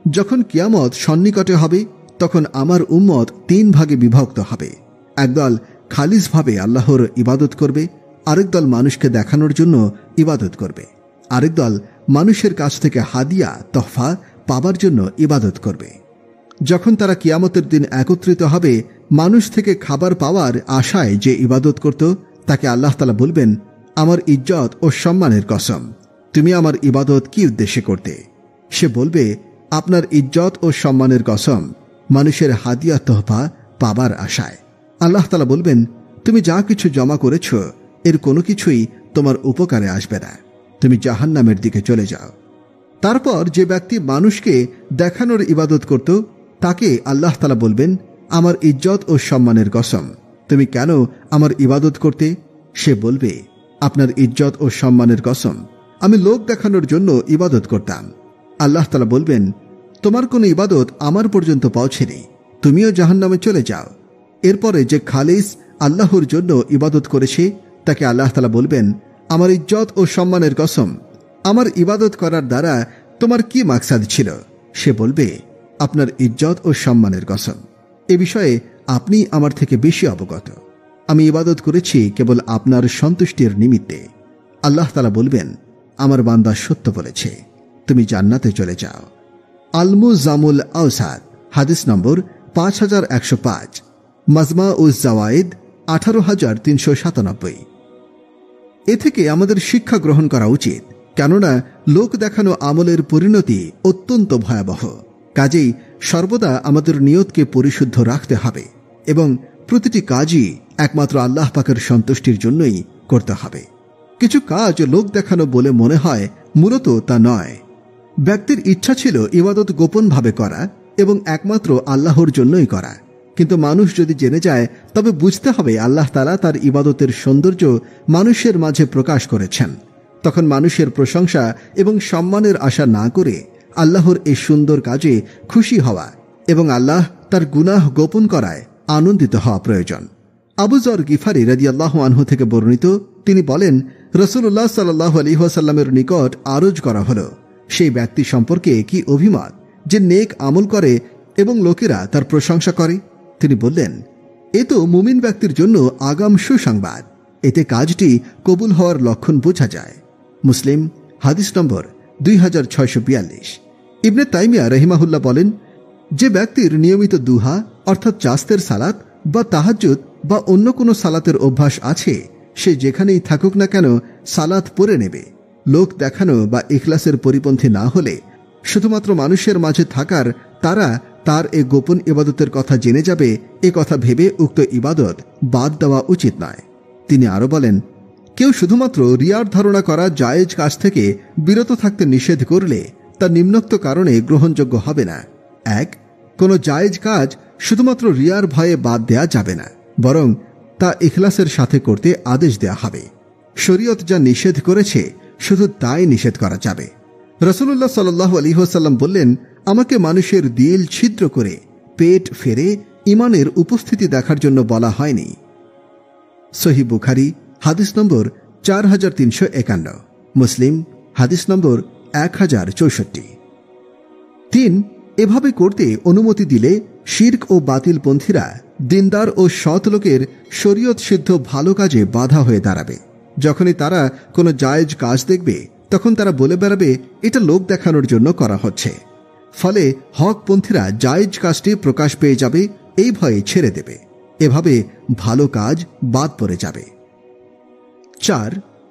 যখন কিয়ামত সন্নিকটে হবে তখন আমার উম্মত 3 ভাগে বিভক্ত হবে। একদল খালিসভাবে আল্লাহর ইবাদত করবে, আরেক দল মানুষকে দেখানোর জন্য ইবাদত করবে, আরেক দল মানুষের কাছ থেকে হাদিয়া তোহফা পাবার জন্য ইবাদত করবে। যখন তারা কিয়ামতের দিন একত্রিত হবে, মানুষ থেকে খাবার পাওয়ার আশায় যে ইবাদত করত তাকে আল্লাহ তাআলা বলবেন, আমার ইজ্জত ও সম্মানের কসম, তুমি আমার ইবাদত কি উদ্দেশ্যে করতে? সে বলবে, আপনার ইজ্জত ও সম্মানের কসম, মানুষের হাদিয়া তোহফা পাবার আশায়। আল্লাহ তাআলা বলবেন, তুমি যা কিছু জমা করেছ এর কোনো কিছুই তোমার উপকারে আসবে না, তুমি জাহান্নামের দিকে চলে যাও। তারপর যে ব্যক্তি মানুষকে দেখানোর ইবাদত করত তাকে আল্লাহ তাআলা বলবেন, আমার ইজ্জত ও সম্মানের কসম, তুমি কেন আমার ইবাদত করতে? সে বলবে, আপনার ইজ্জত ও সম্মানের কসম, আমি লোক দেখানোর জন্য ইবাদত করতাম। আল্লাহ তাআলা বলবেন, তোমার কোনো ইবাদত আমার পর্যন্ত পৌঁছেনি, তুমিও জাহান্নামে চলে যাও। এরপরে যে খালিস আল্লাহর জন্য ইবাদত করেছে তাকে আল্লাহ তাআলা বলবেন, আমার ইজ্জত ও সম্মানের কসম, আমার ইবাদত করার দ্বারা তোমার কি মাকসাদ ছিল? সে বলবে, আপনার ইজ্জত ও সম্মানের কসম, এ বিষয়ে আপনি আমার থেকে বেশি অবগত। আমি ইবাদত করেছি কেবল আপনার সন্তুষ্টির নিমিত্তে। আল্লাহ তাআলা বলবেন, আমার বান্দা সত্য বলেছে, তুমি জান্নাতে চলে যাও। আল-মুজামুল আওসাত হাদিস নম্বর 5105, মাজমা উজ জাওয়ায়েদ 18397। এ থেকে আমাদের শিক্ষা গ্রহণ করা উচিত, কেননা লোক দেখানো আমলের পরিণতি অত্যন্ত ভয়াবহ। কাজেই সর্বদা আমাদের নিয়তকে পরিশুদ্ধ রাখতে হবে এবং প্রতিটি কাজই একমাত্র আল্লাহ পাকের সন্তুষ্টির জন্যই করতে হবে। কিছু কাজ লোক দেখানো বলে মনে হয়, মূলত তা নয়। ব্যক্তির ইচ্ছা ছিল ইবাদত গোপনভাবে করা এবং একমাত্র আল্লাহর জন্যই করা, কিন্তু মানুষ যদি জেনে যায় তবে বুঝতে হবে আল্লাহ তাআলা তার ইবাদতের সৌন্দর্য মানুষের মাঝে প্রকাশ করেছেন। তখন মানুষের প্রশংসা এবং সম্মানের আশা না করে আল্লাহর এই সুন্দর কাজে খুশি হওয়া এবং আল্লাহ তার গুনাহ গোপন করায় আনন্দিত হওয়া প্রয়োজন। আবু যর গিফারি রাদিয়াল্লাহু আনহু থেকে বর্ণিত, তিনি বলেন, রাসূলুল্লাহ সাল্লাল্লাহু আলাইহি ওয়াসাল্লামের নিকট আরজ করা হলো, সেই ব্যক্তি সম্পর্কে কি অভিমত যে নেক আমল করে এবং লোকেরা তার প্রশংসা করে? তিনি বললেন, এ তো মুমিন ব্যক্তির জন্য আগাম সুসংবাদ, এতে কাজটি কবুল হওয়ার লক্ষণ বোঝা যায়। মুসলিম হাদিস নম্বর 2642। ইবনে তাইমিয়া রাহিমাহুল্লাহ বলেন, যে ব্যক্তির নিয়মিত দুহা অর্থাৎ চাস্তের সালাত বা তাহাজ্জুদ বা অন্য কোনো সালাতের অভ্যাস আছে, সে যেখানেই থাকুক না কেন সালাত পড়ে নেবে। লোক দেখানো বা ইখলাসের পরিপন্থী না হলে শুধুমাত্র মানুষের মাঝে থাকার তারা তার এ গোপন ইবাদতের কথা জেনে যাবে, এ কথা ভেবে উক্ত ইবাদত বাদ দেওয়া উচিত নয়। তিনি আরো বলেন, কেউ শুধুমাত্র রিয়ার ধারণা করা জায়েজ কাজ থেকে বিরত থাকতে নিষেধ করলে তা নিম্নোক্ত কারণে গ্রহণযোগ্য হবে না। 1. কোনো জায়েজ কাজ শুধুমাত্র রিয়ার ভয়ে বাদ দেয়া যাবে না, বরং তা ইখলাসের সাথে করতে আদেশ দেয়া হবে। শরীয়ত যা নিষেধ করেছে শুধু তাই নিষেধ করা যাবে। রাসূলুল্লাহ সাল্লাল্লাহু আলাইহি ওয়াসাল্লাম বললেন, আমাকে মানুষের দিল ছিদ্র করে পেট ফেরে ইমানের উপস্থিতি দেখার জন্য বলা হয়নি। সহিহ বুখারী হাদিস নম্বর 4351, মুসলিম হাদিস নম্বর 1064। 3. এভাবে করতে অনুমতি দিলে শিরক ও বাতিলপন্থীরা দিনদার ও সৎ লোকের শরীয়ত সিদ্ধ ভালো কাজে বাধা হয়ে দাঁড়াবে। যখনই তারা কোনো জায়েজ কাজ দেখবে তখন তারা বলে বেড়াবে এটা লোক দেখানোর জন্য করা হচ্ছে। ফলে হকপন্থীরা জায়েজ কাজটি প্রকাশ পেয়ে যাবে, এই ভয়ে ছেড়ে দেবে। এভাবে ভালো কাজ বাদ পড়ে যাবে। 4.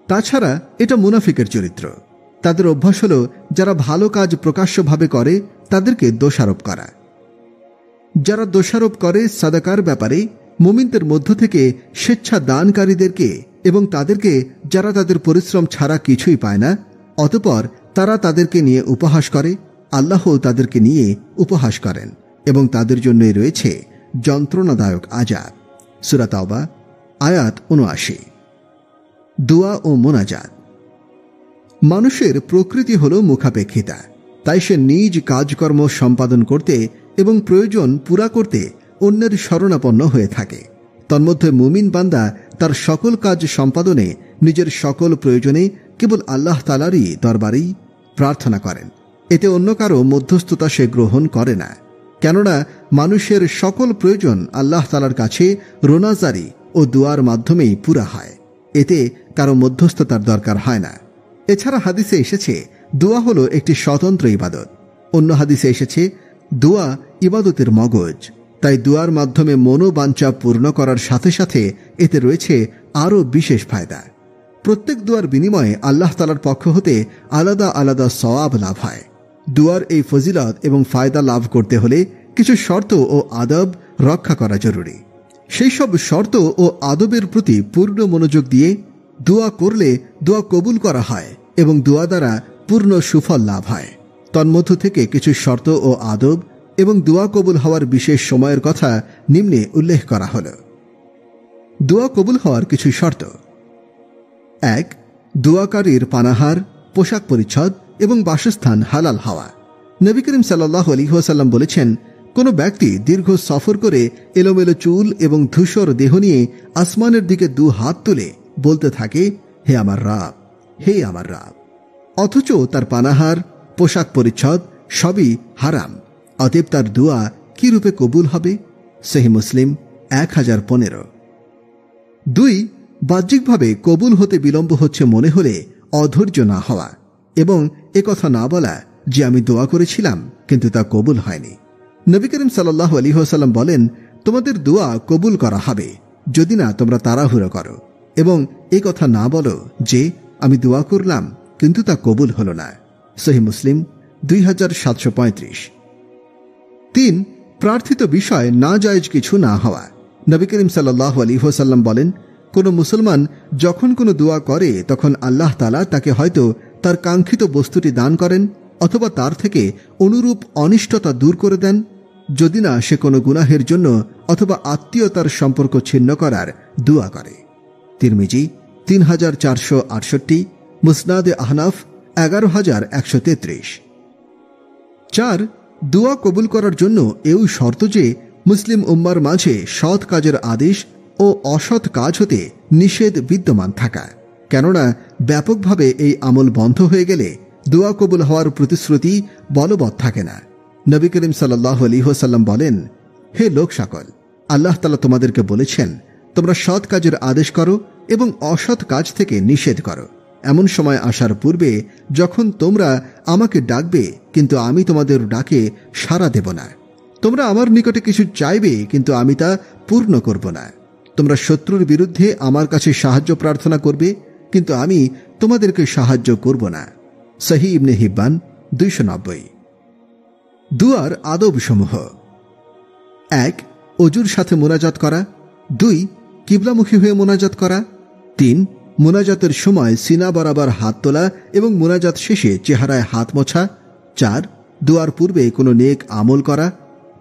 তাছাড়া এটা মুনাফিকের চরিত্র। তাদের অভ্যাস হল যারা ভালো কাজ প্রকাশ্যভাবে করে তাদেরকে দোষারোপ করা। যারা দোষারোপ করে সাদাকার ব্যাপারে মুমিনদের মধ্য থেকে স্বেচ্ছা দানকারীদেরকে এবং তাদেরকে যারা তাদের পরিশ্রম ছাড়া কিছুই পায় না, অতঃপর তারা তাদেরকে নিয়ে উপহাস করে, আল্লাহ তাদেরকে নিয়ে উপহাস করেন এবং তাদের জন্যই রয়েছে যন্ত্রণাদায়ক আযাব। সূরা তাওবা আয়াত ৭৯। দোয়া ও মোনাজাত। মানুষের প্রকৃতি হল মুখাপেক্ষিতা, তাই সে নিজ কাজকর্ম সম্পাদন করতে এবং প্রয়োজন পুরা করতে অন্যের শরণাপন্ন হয়ে থাকে। তন্মধ্যে মুমিন বান্দা তার সকল কাজ সম্পাদনে নিজের সকল প্রয়োজনে কেবল আল্লাহ তাআলারই দরবারেই প্রার্থনা করেন। এতে অন্য কারো মধ্যস্থতা সে গ্রহণ করে না, কেননা মানুষের সকল প্রয়োজন আল্লাহ তাআলার কাছে রোনাজারি ও দুয়ার মাধ্যমেই পুরা হয়। এতে কারো মধ্যস্থতার দরকার হয় না। এছাড়া হাদিসে এসেছে দোয়া হলো একটি স্বতন্ত্র ইবাদত। অন্য হাদিসে এসেছে দোয়া ইবাদতের মগজ। তাই দোয়ার মাধ্যমে মনোবাঞ্ছা পূর্ণ করার সাথে সাথে এতে রয়েছে আরও বিশেষ ফায়দা। প্রত্যেক দোয়ার বিনিময়ে আল্লাহ তাআলার পক্ষ হতে আলাদা আলাদা সওয়াব লাভ হয়। দোয়ার এই ফজিলত এবং ফায়দা লাভ করতে হলে কিছু শর্ত ও আদব রক্ষা করা জরুরি। সেই সব শর্ত ও আদবের প্রতি পূর্ণ মনোযোগ দিয়ে দোয়া করলে দোয়া কবুল করা হয় এবং দোয়া দ্বারা পূর্ণ সুফল লাভ হয়। তন্মধ্য থেকে কিছু শর্ত ও আদব এবং দোয়া কবুল হওয়ার বিশেষ সময়ের কথা নিম্নে উল্লেখ করা হল। দোয়া কবুল হওয়ার কিছু শর্ত। 1. দোয়াকারীর পানাহার, পোশাক পরিচ্ছদ এবং বাসস্থান হালাল হওয়া। নবী করিম সাল্লাল্লাহু আলাইহি ওয়াসাল্লাম বলেছেন, কোনো ব্যক্তি দীর্ঘ সফর করে এলোমেলো চুল এবং ধূসর দেহ নিয়ে আসমানের দিকে 2 হাত তুলে বলতে থাকে, হে আমার রাব, হে আমার রাব, অথচ তার পানাহার, পোশাক পরিচ্ছদ সবই হারাম, অতএব তার দোয়া কি রূপে কবুল হবে? সহিহ মুসলিম 1015। 2. বাহ্যিকভাবে কবুল হতে বিলম্ব হচ্ছে মনে হলে অধৈর্য না হওয়া এবং একথা না বলা যে আমি দোয়া করেছিলাম কিন্তু তা কবুল হয়নি। নবী করিম সাল্লাল্লাহু আলাইহি ওয়াসাল্লাম বলেন, তোমাদের দোয়া কবুল করা হবে যদি না তোমরা তাড়াহুড়ো করো, এবং এই কথা না বলো যে আমি দোয়া করলাম কিন্তু তা কবুল হলো না। সহিহ মুসলিম 2735। 3. প্রার্থিত বিষয় না জায়েজ কিছু না হওয়া। নবী করিম সাল্লাল্লাহু আলাইহি ওয়াসাল্লাম বলেন, কোন মুসলমান যখন কোনো দোয়া করে তখন আল্লাহ তাআলা তাকে হয়তো তার কাঙ্ক্ষিত বস্তুটি দান করেন অথবা তার থেকে অনুরূপ অনিষ্টতা দূর করে দেন, যদি না সে কোনো গুনাহের জন্য অথবা আত্মীয়তার সম্পর্ক ছিন্ন করার দোয়া করে। তিরমিজি 3468, মুসনাদে আহনাফ 11133। 4. দোয়া কবুল করার জন্য এও শর্ত যে মুসলিম উম্মার মাঝে সৎ কাজের আদেশ ও অসৎ কাজ হতে নিষেধ বিদ্যমান থাকা, কেননা ব্যাপকভাবে এই আমল বন্ধ হয়ে গেলে দোয়া কবুল হওয়ার প্রতিশ্রুতি বলবৎ থাকে না। নবী করিম সাল্লাল্লাহু আলাইহি ওয়াসাল্লাম বলেন, হে লোক সকল, আল্লাহ তাআলা তোমাদেরকে বলেছেন তোমরা সৎ কাজের আদেশ করো এবং অসৎ কাজ থেকে নিষেধ করো, এমন সময় আসার পূর্বে যখন তোমরা আমাকে ডাকবে কিন্তু আমি তোমাদের ডাকে সাড়া দেব না, তোমরা আমার নিকটে কিছু চাইবে কিন্তু আমি তা পূর্ণ করব না, তোমরা শত্রুর বিরুদ্ধে আমার কাছে সাহায্য প্রার্থনা করবে, কিন্তু আমি তোমাদেরকে সাহায্য করব না। সহি ইবনে হিব্বান 290। দুয়ার আদবসমূহ: 1. অজুর সাথে মোনাজাত করা। 2. কিবলামুখী হয়ে মোনাজাত করা। 3. মোনাজাতের সময় সিনা বরাবর হাত তোলা এবং মোনাজাত শেষে চেহারায় হাত মোছা। 4. দুয়ার পূর্বে কোনো নেক আমল করা।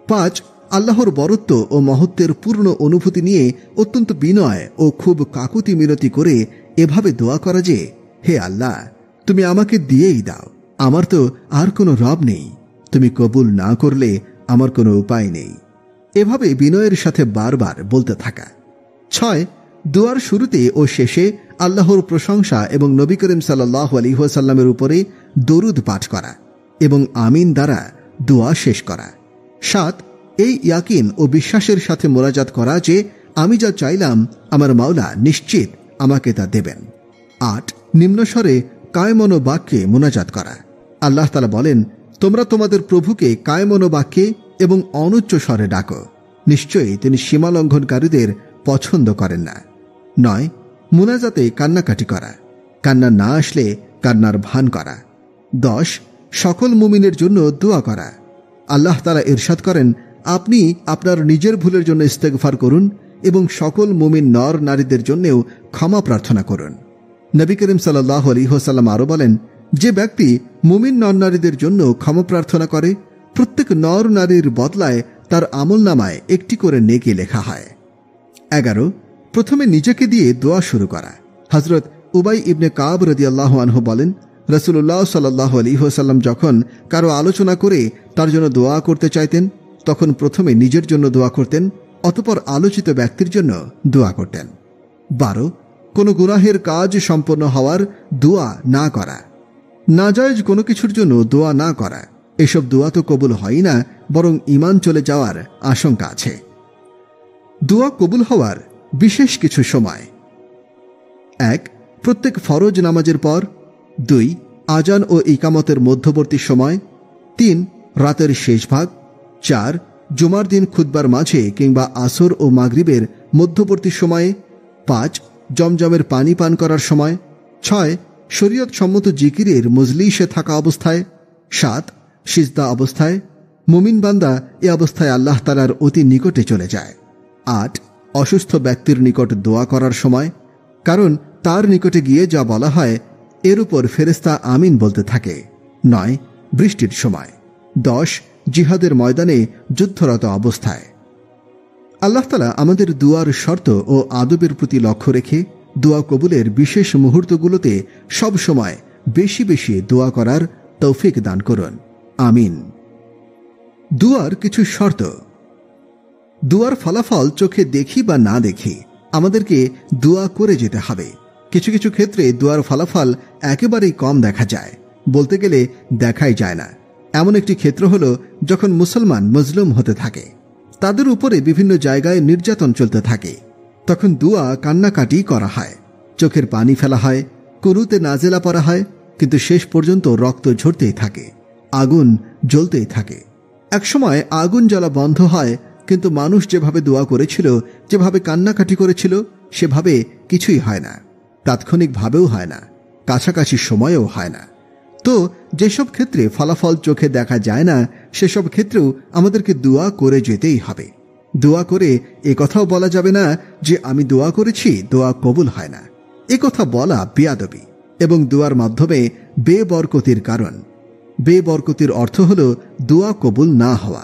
5. আল্লাহর বরত্ব ও মহত্বের পূর্ণ অনুভূতি নিয়ে অত্যন্ত বিনয় ও খুব কাকুতি মিনতি করে এভাবে দোয়া করা যে, হে আল্লাহ, তুমি আমাকে দিয়েই দাও, আমার তো আর কোনো রব নেই, তুমি কবুল না করলে আমার কোনো উপায় নেই। এভাবে বিনয়ের সাথে বারবার বলতে থাকা। 6. দুয়ার শুরুতে ও শেষে আল্লাহর প্রশংসা এবং নবী করিম সাল্লাল্লাহু আলাইহি ওয়াসাল্লামের উপরে দরুদ পাঠ করা এবং আমিন দ্বারা দোয়া শেষ করা। 7. এই ইয়াকিন ও বিশ্বাসের সাথে মোনাজাত করা যে আমি যা চাইলাম আমার মাওলা নিশ্চিত আমাকে তা দেবেন। 8. নিম্নস্বরে কায়মনো বাক্যে মোনাজাত করা। আল্লাহ তাআলা বলেন, তোমরা তোমাদের প্রভুকে কায়মনো বাক্যে এবং অনুচ্চ স্বরে ডাকো, নিশ্চয়ই তিনি সীমালঙ্ঘনকারীদের পছন্দ করেন না। 9. মুনাজাতে কান্নাকাটি করা, কান্না না আসলে কান্নার ভান করা। 10. সকল মুমিনের জন্য দোয়া করা। আল্লাহ তাআলা ইরশাদ করেন, আপনি আপনার নিজের ভুলের জন্য ইস্তেগফার করুন এবং সকল মুমিন নর নারীদের জন্যও ক্ষমা প্রার্থনা করুন। নবী করিম সাল্লাল্লাহু আলাইহি ওয়াসাল্লাম আরো বলেন, যে ব্যক্তি মুমিন নর নারীদের জন্য ক্ষমা প্রার্থনা করে, প্রত্যেক নর নারীর বদলায় তার আমলনামায় একটি করে নেকি লেখা হয়। 11. প্রথমে নিজেকে দিয়ে দোয়া শুরু করা। হযরত উবাই ইবনে কাব রাদিয়াল্লাহু আনহু বলেন, রাসূলুল্লাহ সাল্লাল্লাহু আলাইহি ওয়াসাল্লাম যখন কারো আলোচনা করে তার জন্য দোয়া করতে চাইতেন, তখন প্রথমে নিজের জন্য দোয়া করতেন, অতঃপর আলোচিত ব্যক্তির জন্য দোয়া করতেন। 12. কোনো গুনাহের কাজ সম্পন্ন হওয়ার দোয়া না করা। নাজায়েজ কোনো কিছুর জন্য দোয়া না করা, এসব দোয়া তো কবুল হয় না, বরং ঈমান চলে যাওয়ার আশঙ্কা আছে। দোয়া কবুল হওয়ার বিশেষ কিছু সময়: 1. প্রত্যেক ফরজ নামাজের পর। 2. আজান ও ইকামতের মধ্যবর্তী সময়। 3. রাতের শেষ ভাগ। 4. জুমার দিন খুতবার মাঝে কিংবা আসর ও মাগরিবের মধ্যবর্তী সময়ে। 5. জমজমের পানি পান করার সময়। 6. শরীয়ত সম্মত জিকিরের মজলিসে থাকা অবস্থায়। 7. সিজদা অবস্থায়। মুমিন বান্দা এ অবস্থায় আল্লাহ তাআলার অতি নিকটে চলে যায়। 8. অসুস্থ ব্যক্তির নিকট দোয়া করার সময়, কারণ তার নিকটে গিয়ে যা বলা হয় এর উপর ফেরেশতা আমিন বলতে থাকে। 9. বৃষ্টির সময়। 10. জিহাদের ময়দানে যুদ্ধরত অবস্থায়। আল্লাহ তাআলা আমাদের দুয়ার শর্ত ও আদবের প্রতি লক্ষ্য রেখে দোয়া কবুলের বিশেষ মুহূর্তগুলোতে সব সময় বেশি বেশি দোয়া করার তৌফিক দান করুন, আমিন। দুয়ার কিছু শর্ত: দুয়ার ফলাফল চোখে দেখি বা না দেখি আমাদেরকে দোয়া করে যেতে হবে। কিছু কিছু ক্ষেত্রে দোয়ার ফলাফল একেবারেই কম দেখা যায়, বলতে গেলে দেখাই যায় না। এমন একটি ক্ষেত্র হল যখন মুসলমান মজলুম হতে থাকে, তাদের উপরে বিভিন্ন জায়গায় নির্যাতন চলতে থাকে, তখন দোয়া কান্নাকাটি করা হয়, চোখের পানি ফেলা হয়, কুনুতে নাজেলা পড়া হয়, কিন্তু শেষ পর্যন্ত রক্ত ঝরতেই থাকে, আগুন জ্বলতেই থাকে। একসময় আগুন জ্বলা বন্ধ হয়, কিন্তু মানুষ যেভাবে দোয়া করেছিল, যেভাবে কান্নাকাটি করেছিল, সেভাবে কিছুই হয় না, তাৎক্ষণিকভাবেও হয় না, কাছাকাছি সময়েও হয় না। তো যেসব ক্ষেত্রে ফলাফল চোখে দেখা যায় না, সেসব ক্ষেত্রেও আমাদেরকে দোয়া করে যেতেই হবে। দোয়া করে এ কথাও বলা যাবে না যে আমি দোয়া করেছি, দোয়া কবুল হয় না। এ কথা বলা বেয়াদবি এবং দোয়ার মাধ্যমে বেবরকতির কারণ। বেবরকতির অর্থ হল দোয়া কবুল না হওয়া।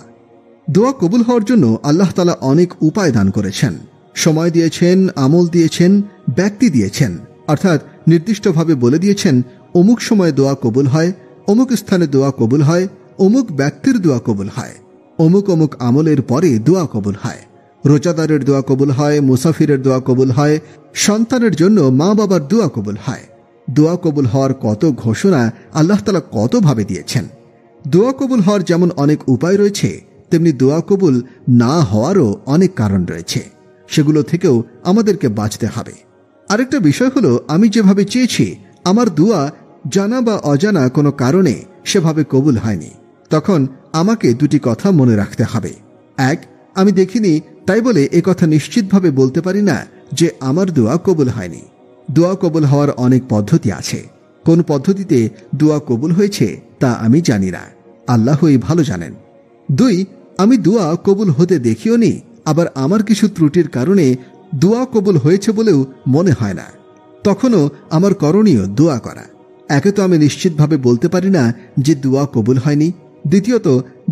দোয়া কবুল হওয়ার জন্য আল্লাহ তাআলা অনেক উপায় দান করেছেন, সময় দিয়েছেন, আমল দিয়েছেন, ব্যক্তি দিয়েছেন, অর্থাৎ নির্দিষ্টভাবে বলে দিয়েছেন অমুক সময়ে দোয়া কবুল হয়, অমুক স্থানে দোয়া কবুল হয়, অমুক ব্যক্তির দোয়া কবুল হয়, অমুক অমুক আমলের পরে দোয়া কবুল হয়, রোজাদারের দোয়া কবুল হয়, মুসাফিরের দোয়া কবুল হয়, সন্তানের জন্য মা বাবার দোয়া কবুল হয়। দোয়া কবুল হওয়ার কত ঘোষণা আল্লাহ তাআলা কতভাবে দিয়েছেন। দোয়া কবুল হওয়ার যেমন অনেক উপায় রয়েছে, তেমনি দোয়া কবুল না হওয়ারও অনেক কারণ রয়েছে, সেগুলো থেকেও আমাদেরকে বাঁচতে হবে। আরেকটা বিষয় হলো, আমি যেভাবে চেয়েছি আমার দোয়া জানা বা অজানা কোনো কারণে সেভাবে কবুল হয়নি, তখন আমাকে দুটি কথা মনে রাখতে হবে। 1. আমি দেখিনি, তাই বলে একথা নিশ্চিতভাবে বলতে পারি না যে আমার দোয়া কবুল হয়নি। দোয়া কবুল হওয়ার অনেক পদ্ধতি আছে। কোন পদ্ধতিতে দোয়া কবুল হয়েছে তা আমি জানি না, আল্লাহই ভালো জানেন। 2, আমি দোয়া কবুল হতে দেখিও নি, আবার আমার কিছু ত্রুটির কারণে দোয়া কবুল হয়েছে বলেও মনে হয় না। তখনও আমার করণীয় দোয়া করা। একে তো আমি নিশ্চিতভাবে বলতে পারি না যে দোয়া কবুল হয়নি। দ্বিতীয়ত,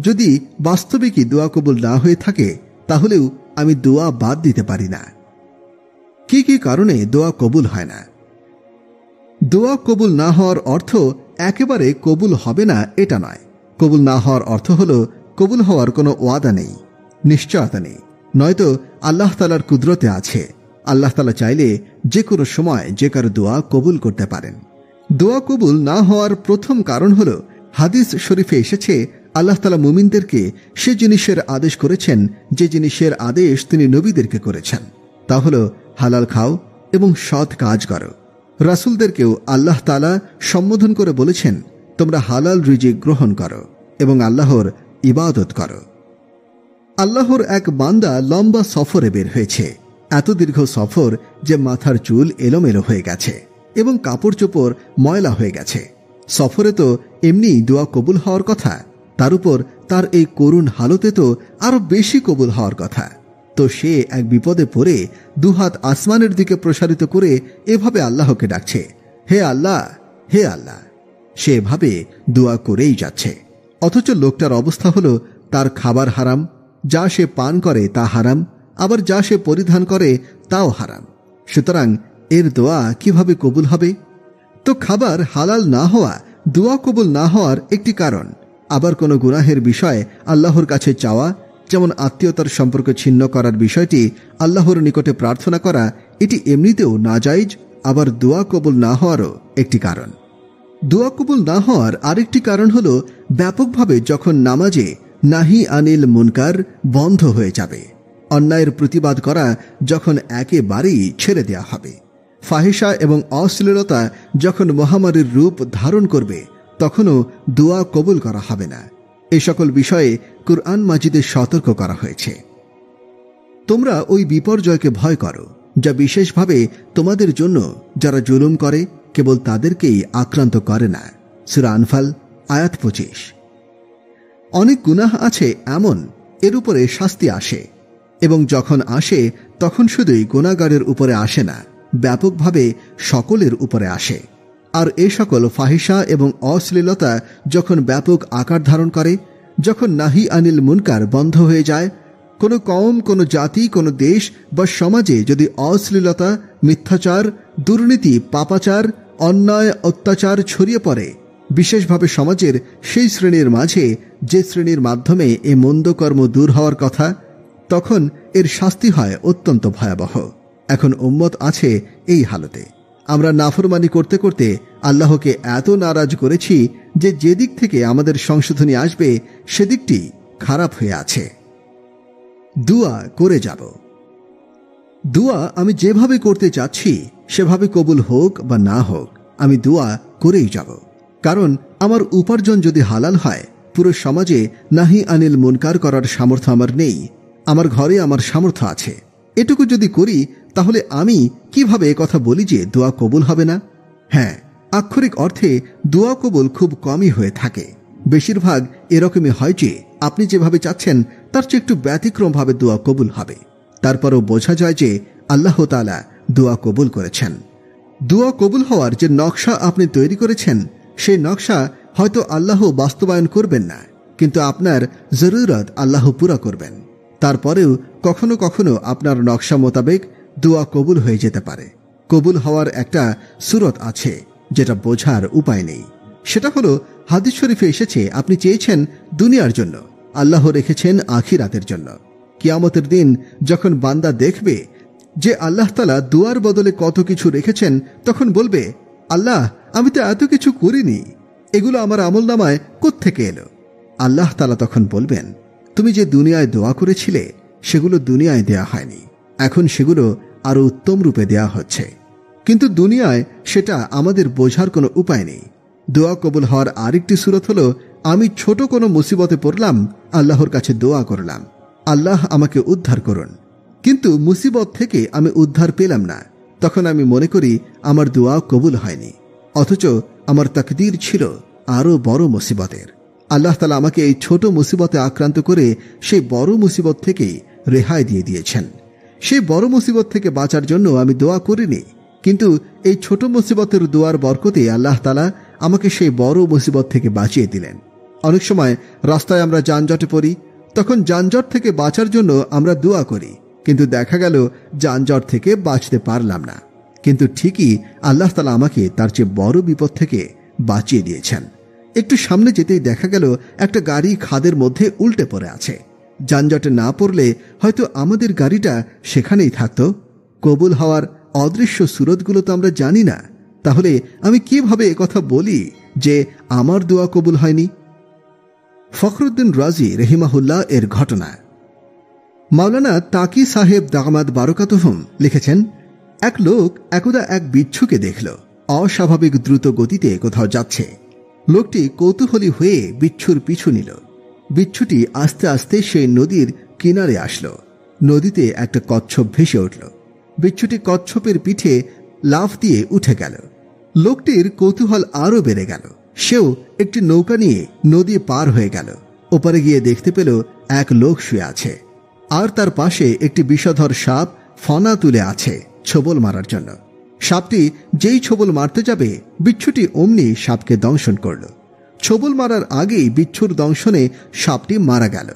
যদি বাস্তবিকই দোয়া কবুল না হয়ে থাকে তাহলেও আমি দোয়া বাদ দিতে পারি না। কি কি কারণে দোয়া কবুল হয় না? দোয়া কবুল না হওয়ার অর্থ একেবারে কবুল হবে না এটা নয়। কবুল না হওয়ার অর্থ হল কবুল হওয়ার কোনো ওয়াদা নেই, নিশ্চয়তা নেই। নয়তো আল্লাহ তাআলার কুদরতে আছে, আল্লাহ তাআলা চাইলে যে কোনো সময় যে কারো দোয়া কবুল করতে পারেন। দোয়া কবুল না হওয়ার প্রথম কারণ হল, হাদিস শরীফে এসেছে আল্লাহ তাআলা মুমিনদেরকে সে জিনিসের আদেশ করেছেন যে জিনিসের আদেশ তিনি নবীদেরকে করেছেন, তা হল হালাল খাও এবং সৎ কাজ করো। রাসূলদেরকেও আল্লাহ তাআলা সম্বোধন করে বলেছেন, তোমরা হালাল রিজিক গ্রহণ করো এবং আল্লাহর ইবাদত করো। আল্লাহর এক বান্দা লম্বা সফরে বের হয়েছে, এত দীর্ঘ সফর যে মাথার চুল এলোমেলো হয়ে গেছে এবং কাপড় চোপড় ময়লা হয়ে গেছে। সফরে তো এমনি দোয়া কবুল হওয়ার কথা, তার উপর তার এই করুণ হালতে তো আরো বেশি কবুল হওয়ার কথা। তো সে এক বিপদে পড়ে দুহাত আসমানের দিকে প্রসারিত করে এভাবে আল্লাহকে ডাকছে, হে আল্লাহ, হে আল্লাহ। সে এভাবে দোয়া করেই যাচ্ছে, অথচ লোকটার অবস্থা হলো তার খাবার হারাম, যা সে পান করে তা হারাম, আবার যা সে পরিধান করে তাও হারাম। সুতরাং এর দোয়া কিভাবে কবুল হবে? তো খাবার হালাল না হওয়া দোয়া কবুল না হওয়ার একটি কারণ। আবার কোনো গুনাহের বিষয়ে আল্লাহর কাছে চাওয়া, যেমন আত্মীয়তার সম্পর্ক ছিন্ন করার বিষয়টি আল্লাহর নিকটে প্রার্থনা করা, এটি এমনিতেও নাজায়েজ, আবার দোয়া কবুল না হওয়ারও একটি কারণ। দোয়া কবুল না হওয়ার আরেকটি কারণ হল, ব্যাপকভাবে যখন নামাজে নাহি আনিল মুনকার বন্ধ হয়ে যাবে, অন্যায়ের প্রতিবাদ করা যখন একেবারেই ছেড়ে দেয়া হবে, ফাহিশা এবং অশ্লীলতা যখন মহামারীর রূপ ধারণ করবে, তখনও দোয়া কবুল করা হবে না। এই সকল বিষয়ে কুরআন মাজিদে সতর্ক করা হয়েছে। তোমরা ওই বিপর্যয়কে ভয় করো যা বিশেষভাবে তোমাদের জন্য যারা জুলুম করে কেবল তাদেরকেই আক্রান্ত করে না। সূরা আনফাল আয়াত 25। অনেক গুনাহ আছে এমন, এর উপরে শাস্তি আসে, এবং যখন আসে তখন শুধুই গুনাহগারের উপরে আসে না, ব্যাপকভাবে সকলের উপরে আসে। আর এ সকল ফাহিশা এবং অশ্লীলতা যখন ব্যাপক আকার ধারণ করে, যখন নাহি আনিল মুনকার বন্ধ হয়ে যায়, কোনো কওম, কোনো জাতি, কোনো দেশ বা সমাজে যদি অশ্লীলতা, মিথ্যাচার, দুর্নীতি, পাপাচার, অন্যায়, অত্যাচার ছড়িয়ে পড়ে, বিশেষভাবে সমাজের সেই শ্রেণীর মাঝে যে শ্রেণীর মাধ্যমে এ মন্দ কর্ম দূর হওয়ার কথা, তখন এর শাস্তি হয় অত্যন্ত ভয়াবহ। এখন উম্মত আছে এই হালতে। আমরা নাফরমানি করতে করতে আল্লাহকে এত নারাজ করেছি যে যেদিক থেকে আমাদের সংশোধনী আসবে সেদিকটি খারাপ হয়ে আছে। দোয়া করে যাব। দোয়া আমি যেভাবে করতে চাচ্ছি সেভাবে কবুল হোক বা না হোক, আমি দোয়া করেই যাব। কারণ আমার উপার্জন যদি হালাল হয়, পুরো সমাজে নাহি আনিল মুনকার করার সামর্থ্য আমার নেই। আমার ঘরে আমার সামর্থ্য আছে, এটুকু যদি করি তাহলে আমি কিভাবে কথা বলি যে দোয়া কবুল হবে না? হ্যাঁ, আক্ষরিক অর্থে দোয়া কবুল খুব কমই হয়ে থাকে। বেশিরভাগ এরকমই হয় যে আপনি যেভাবে চাচ্ছেন তার চেয়ে একটু ব্যতিক্রমভাবে দোয়া কবুল হবে। তারপরও বোঝা যায় যে আল্লাহ তাআলা দোয়া কবুল করেছেন। দোয়া কবুল হওয়ার যে নকশা আপনি তৈরি করেছেন, সেই নকশা হয়তো আল্লাহ বাস্তবায়ন করবেন না, কিন্তু আপনার জরুরত আল্লাহ পুরা করবেন। তারপরেও কখনো কখনো আপনার নকশা মোতাবেক দোয়া কবুল হয়ে যেতে পারে। কবুল হওয়ার একটা সূরত আছে যেটা বোঝার উপায় নেই। সেটা হলো, হাদিস শরীফে এসেছে আপনি চেয়েছেন দুনিয়ার জন্য, আল্লাহ রেখেছেন আখিরাতের জন্য। কিয়ামতের দিন যখন বান্দা দেখবে যে আল্লাহ তাআলা দুয়ার বদলে কত কিছু রেখেছেন, তখন বলবে, আল্লাহ, আমি তো এত কিছু করিনি, এগুলো আমার আমলনামায় কোত্থেকে এলো? আল্লাহ তাআলা তখন বলবেন, তুমি যে দুনিয়ায় দোয়া করেছিলে সেগুলো দুনিয়ায় দেয়া হয়নি, এখন সেগুলো আরো উত্তম রূপে দেয়া হচ্ছে। কিন্তু দুনিয়ায় সেটা আমাদের বোঝার কোনো উপায় নেই। দোয়া কবুল হওয়ার আরেকটি সূরত হলো, আমি ছোট কোনো মুসিবতে পড়লাম, আল্লাহর কাছে দোয়া করলাম, আল্লাহ আমাকে উদ্ধার করুন, কিন্তু মুসিবত থেকে আমি উদ্ধার পেলাম না। তখন আমি মনে করি আমার দোয়া কবুল হয়নি, অথচ আমার তাকদীর ছিল আরও বড় মুসিবতের। আল্লাহ তাআলা আমাকে এই ছোট মুসিবতে আক্রান্ত করে সেই বড় মুসিবত থেকেই রেহাই দিয়ে দিয়েছেন। সেই বড় মুসিবত থেকে বাঁচার জন্য আমি দোয়া করিনি, কিন্তু এই ছোট মুসিবতের দোয়ার বরকতে আল্লাহ তাআলা আমাকে সেই বড় মুসিবত থেকে বাঁচিয়ে দিলেন। অনেক সময় রাস্তায় আমরা যানজটে পড়ি, তখন যানজট থেকে বাঁচার জন্য আমরা দোয়া করি, কিন্তু দেখা গেল যানজট থেকে বাঁচতে পারলাম না। কিন্তু ঠিকই আল্লাহ তাআলা আমাকে তার চেয়ে বড় বিপদ থেকে বাঁচিয়ে দিয়েছেন। একটু সামনে যেতেই দেখা গেল একটা গাড়ি খাদের মধ্যে উল্টে পড়ে আছে। যানজটে না পড়লে হয়তো আমাদের গাড়িটা সেখানেই থাকত। কবুল হওয়ার অদৃশ্য সুরতগুলো তো আমরা জানি না, তাহলে আমি কিভাবে একথা বলি যে আমার দোয়া কবুল হয়নি? ফখরুদ্দিন রাজি রহিমাহুল্লাহ এর ঘটনা। মাওলানা তাকি সাহেব দামাদ বারকাতুহুম লিখেছেন, এক লোক একদা এক বিচ্ছুকে দেখল অস্বাভাবিক দ্রুত গতিতে কোথাও যাচ্ছে। লোকটি কৌতূহলী হয়ে বিচ্ছুর পিছু নিল। বিচ্ছুটি আস্তে আস্তে সেই নদীর কিনারে আসলো। নদীতে একটা কচ্ছপ ভেসে উঠল। বিচ্ছুটি কচ্ছপের পিঠে লাফ দিয়ে উঠে গেল। লোকটির কৌতূহল আরও বেড়ে গেল। সেও একটি নৌকা নিয়ে নদী পার হয়ে গেল। ওপারে গিয়ে দেখতে পেল এক লোক শুয়ে আছে, আর তার পাশে একটি বিষধর সাপ ফনা তুলে আছে ছোবল মারার জন্য। সাপটি যেই ছোবল মারতে যাবে, বিচ্ছুটি অমনি সাপকে দংশন করল। ছোবল মারার আগেই বিচ্ছুর দংশনে সাপটি মারা গেল।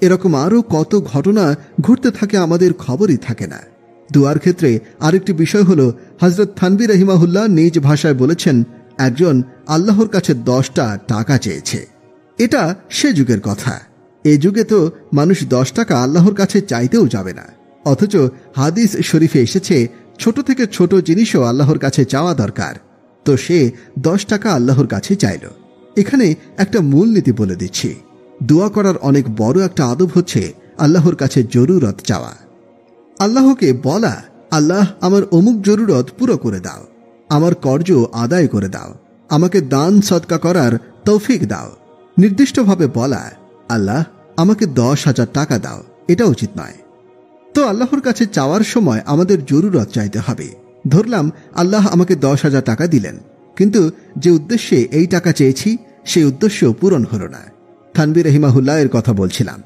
এরকম আরও কত ঘটনা ঘটতে থাকে, আমাদের খবরই থাকে না। দুয়ার ক্ষেত্রে আরেকটি বিষয় হল, হযরত থানভী রাহিমাহুল্লাহ নিজ ভাষায় বলেছেন, একজন আল্লাহর কাছে 10টা টাকা চেয়েছে। এটা সে যুগের কথা। এ যুগে তো মানুষ 10 টাকা আল্লাহর কাছে চাইতেও যাবে না, অথচ হাদিস শরীফে এসেছে ছোট থেকে ছোট জিনিসও আল্লাহর কাছে চাওয়া দরকার। তো সে 10 টাকা আল্লাহর কাছে চাইল। এখানে একটা মূলনীতি বলে দিচ্ছি, দোয়া করার অনেক বড় একটা আদব হচ্ছে আল্লাহর কাছে জরুরত চাওয়া। আল্লাহকে বলা, আল্লাহ আমার অমুক জরুরত পুরো করে দাও, আমার কর্জ আদায় করে দাও, আমাকে দান সদকা করার তৌফিক দাও। নির্দিষ্টভাবে বলা, আল্লাহ আমাকে 10,000 টাকা দাও, এটা উচিত নয়। তো আল্লাহর কাছে চাওয়ার সময় আমাদের জরুরত চাইতে হবে। ধরলাম আল্লাহ আমাকে 10,000 টাকা দিলেন, কিন্তু যে উদ্দেশ্যে এই টাকা চেয়েছি সেই উদ্দেশ্য পূরণ হল না। থানভী রাহিমাহুল্লাহ এর কথা বলছিলাম।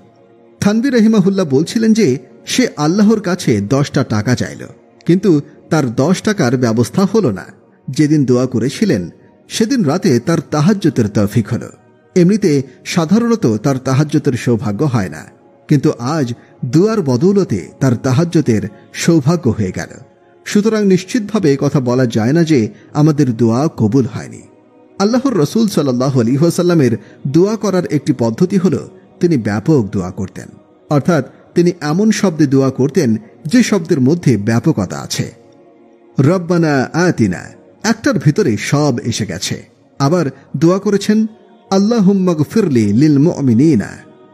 থানভী রাহিমাহুল্লাহ বলছিলেন যে সে আল্লাহর কাছে 10টা টাকা চাইল, কিন্তু তার 10 টাকার ব্যবস্থা হলো না। যেদিন দোয়া করেছিলেন সেদিন রাতে তার তাহাজ্জুদের তৌফিক হলো। এমনিতে সাধারণত তার তাহাজ্জুদের সৌভাগ্য হয় না, কিন্তু আজ দুয়ার বদৌলতে তার তাহাজ্জুদের সৌভাগ্য হয়ে গেল। সুতরাং নিশ্চিতভাবে কথা বলা যায় না যে আমাদের দোয়া কবুল হয়নি। আল্লাহর রসুল সাল্লাল্লাহু আলাইহি ওয়াসাল্লামের দোয়া করার একটি পদ্ধতি হল, তিনি ব্যাপক দোয়া করতেন। অর্থাৎ তিনি এমন শব্দে দোয়া করতেন যে শব্দের মধ্যে ব্যাপকতা আছে। রব্বানা আতিনা, একটার ভিতরে সব এসে গেছে। আবার দোয়া করেছেন আল্লাহুম্মা গফিরলি লিল মুমিনিনা,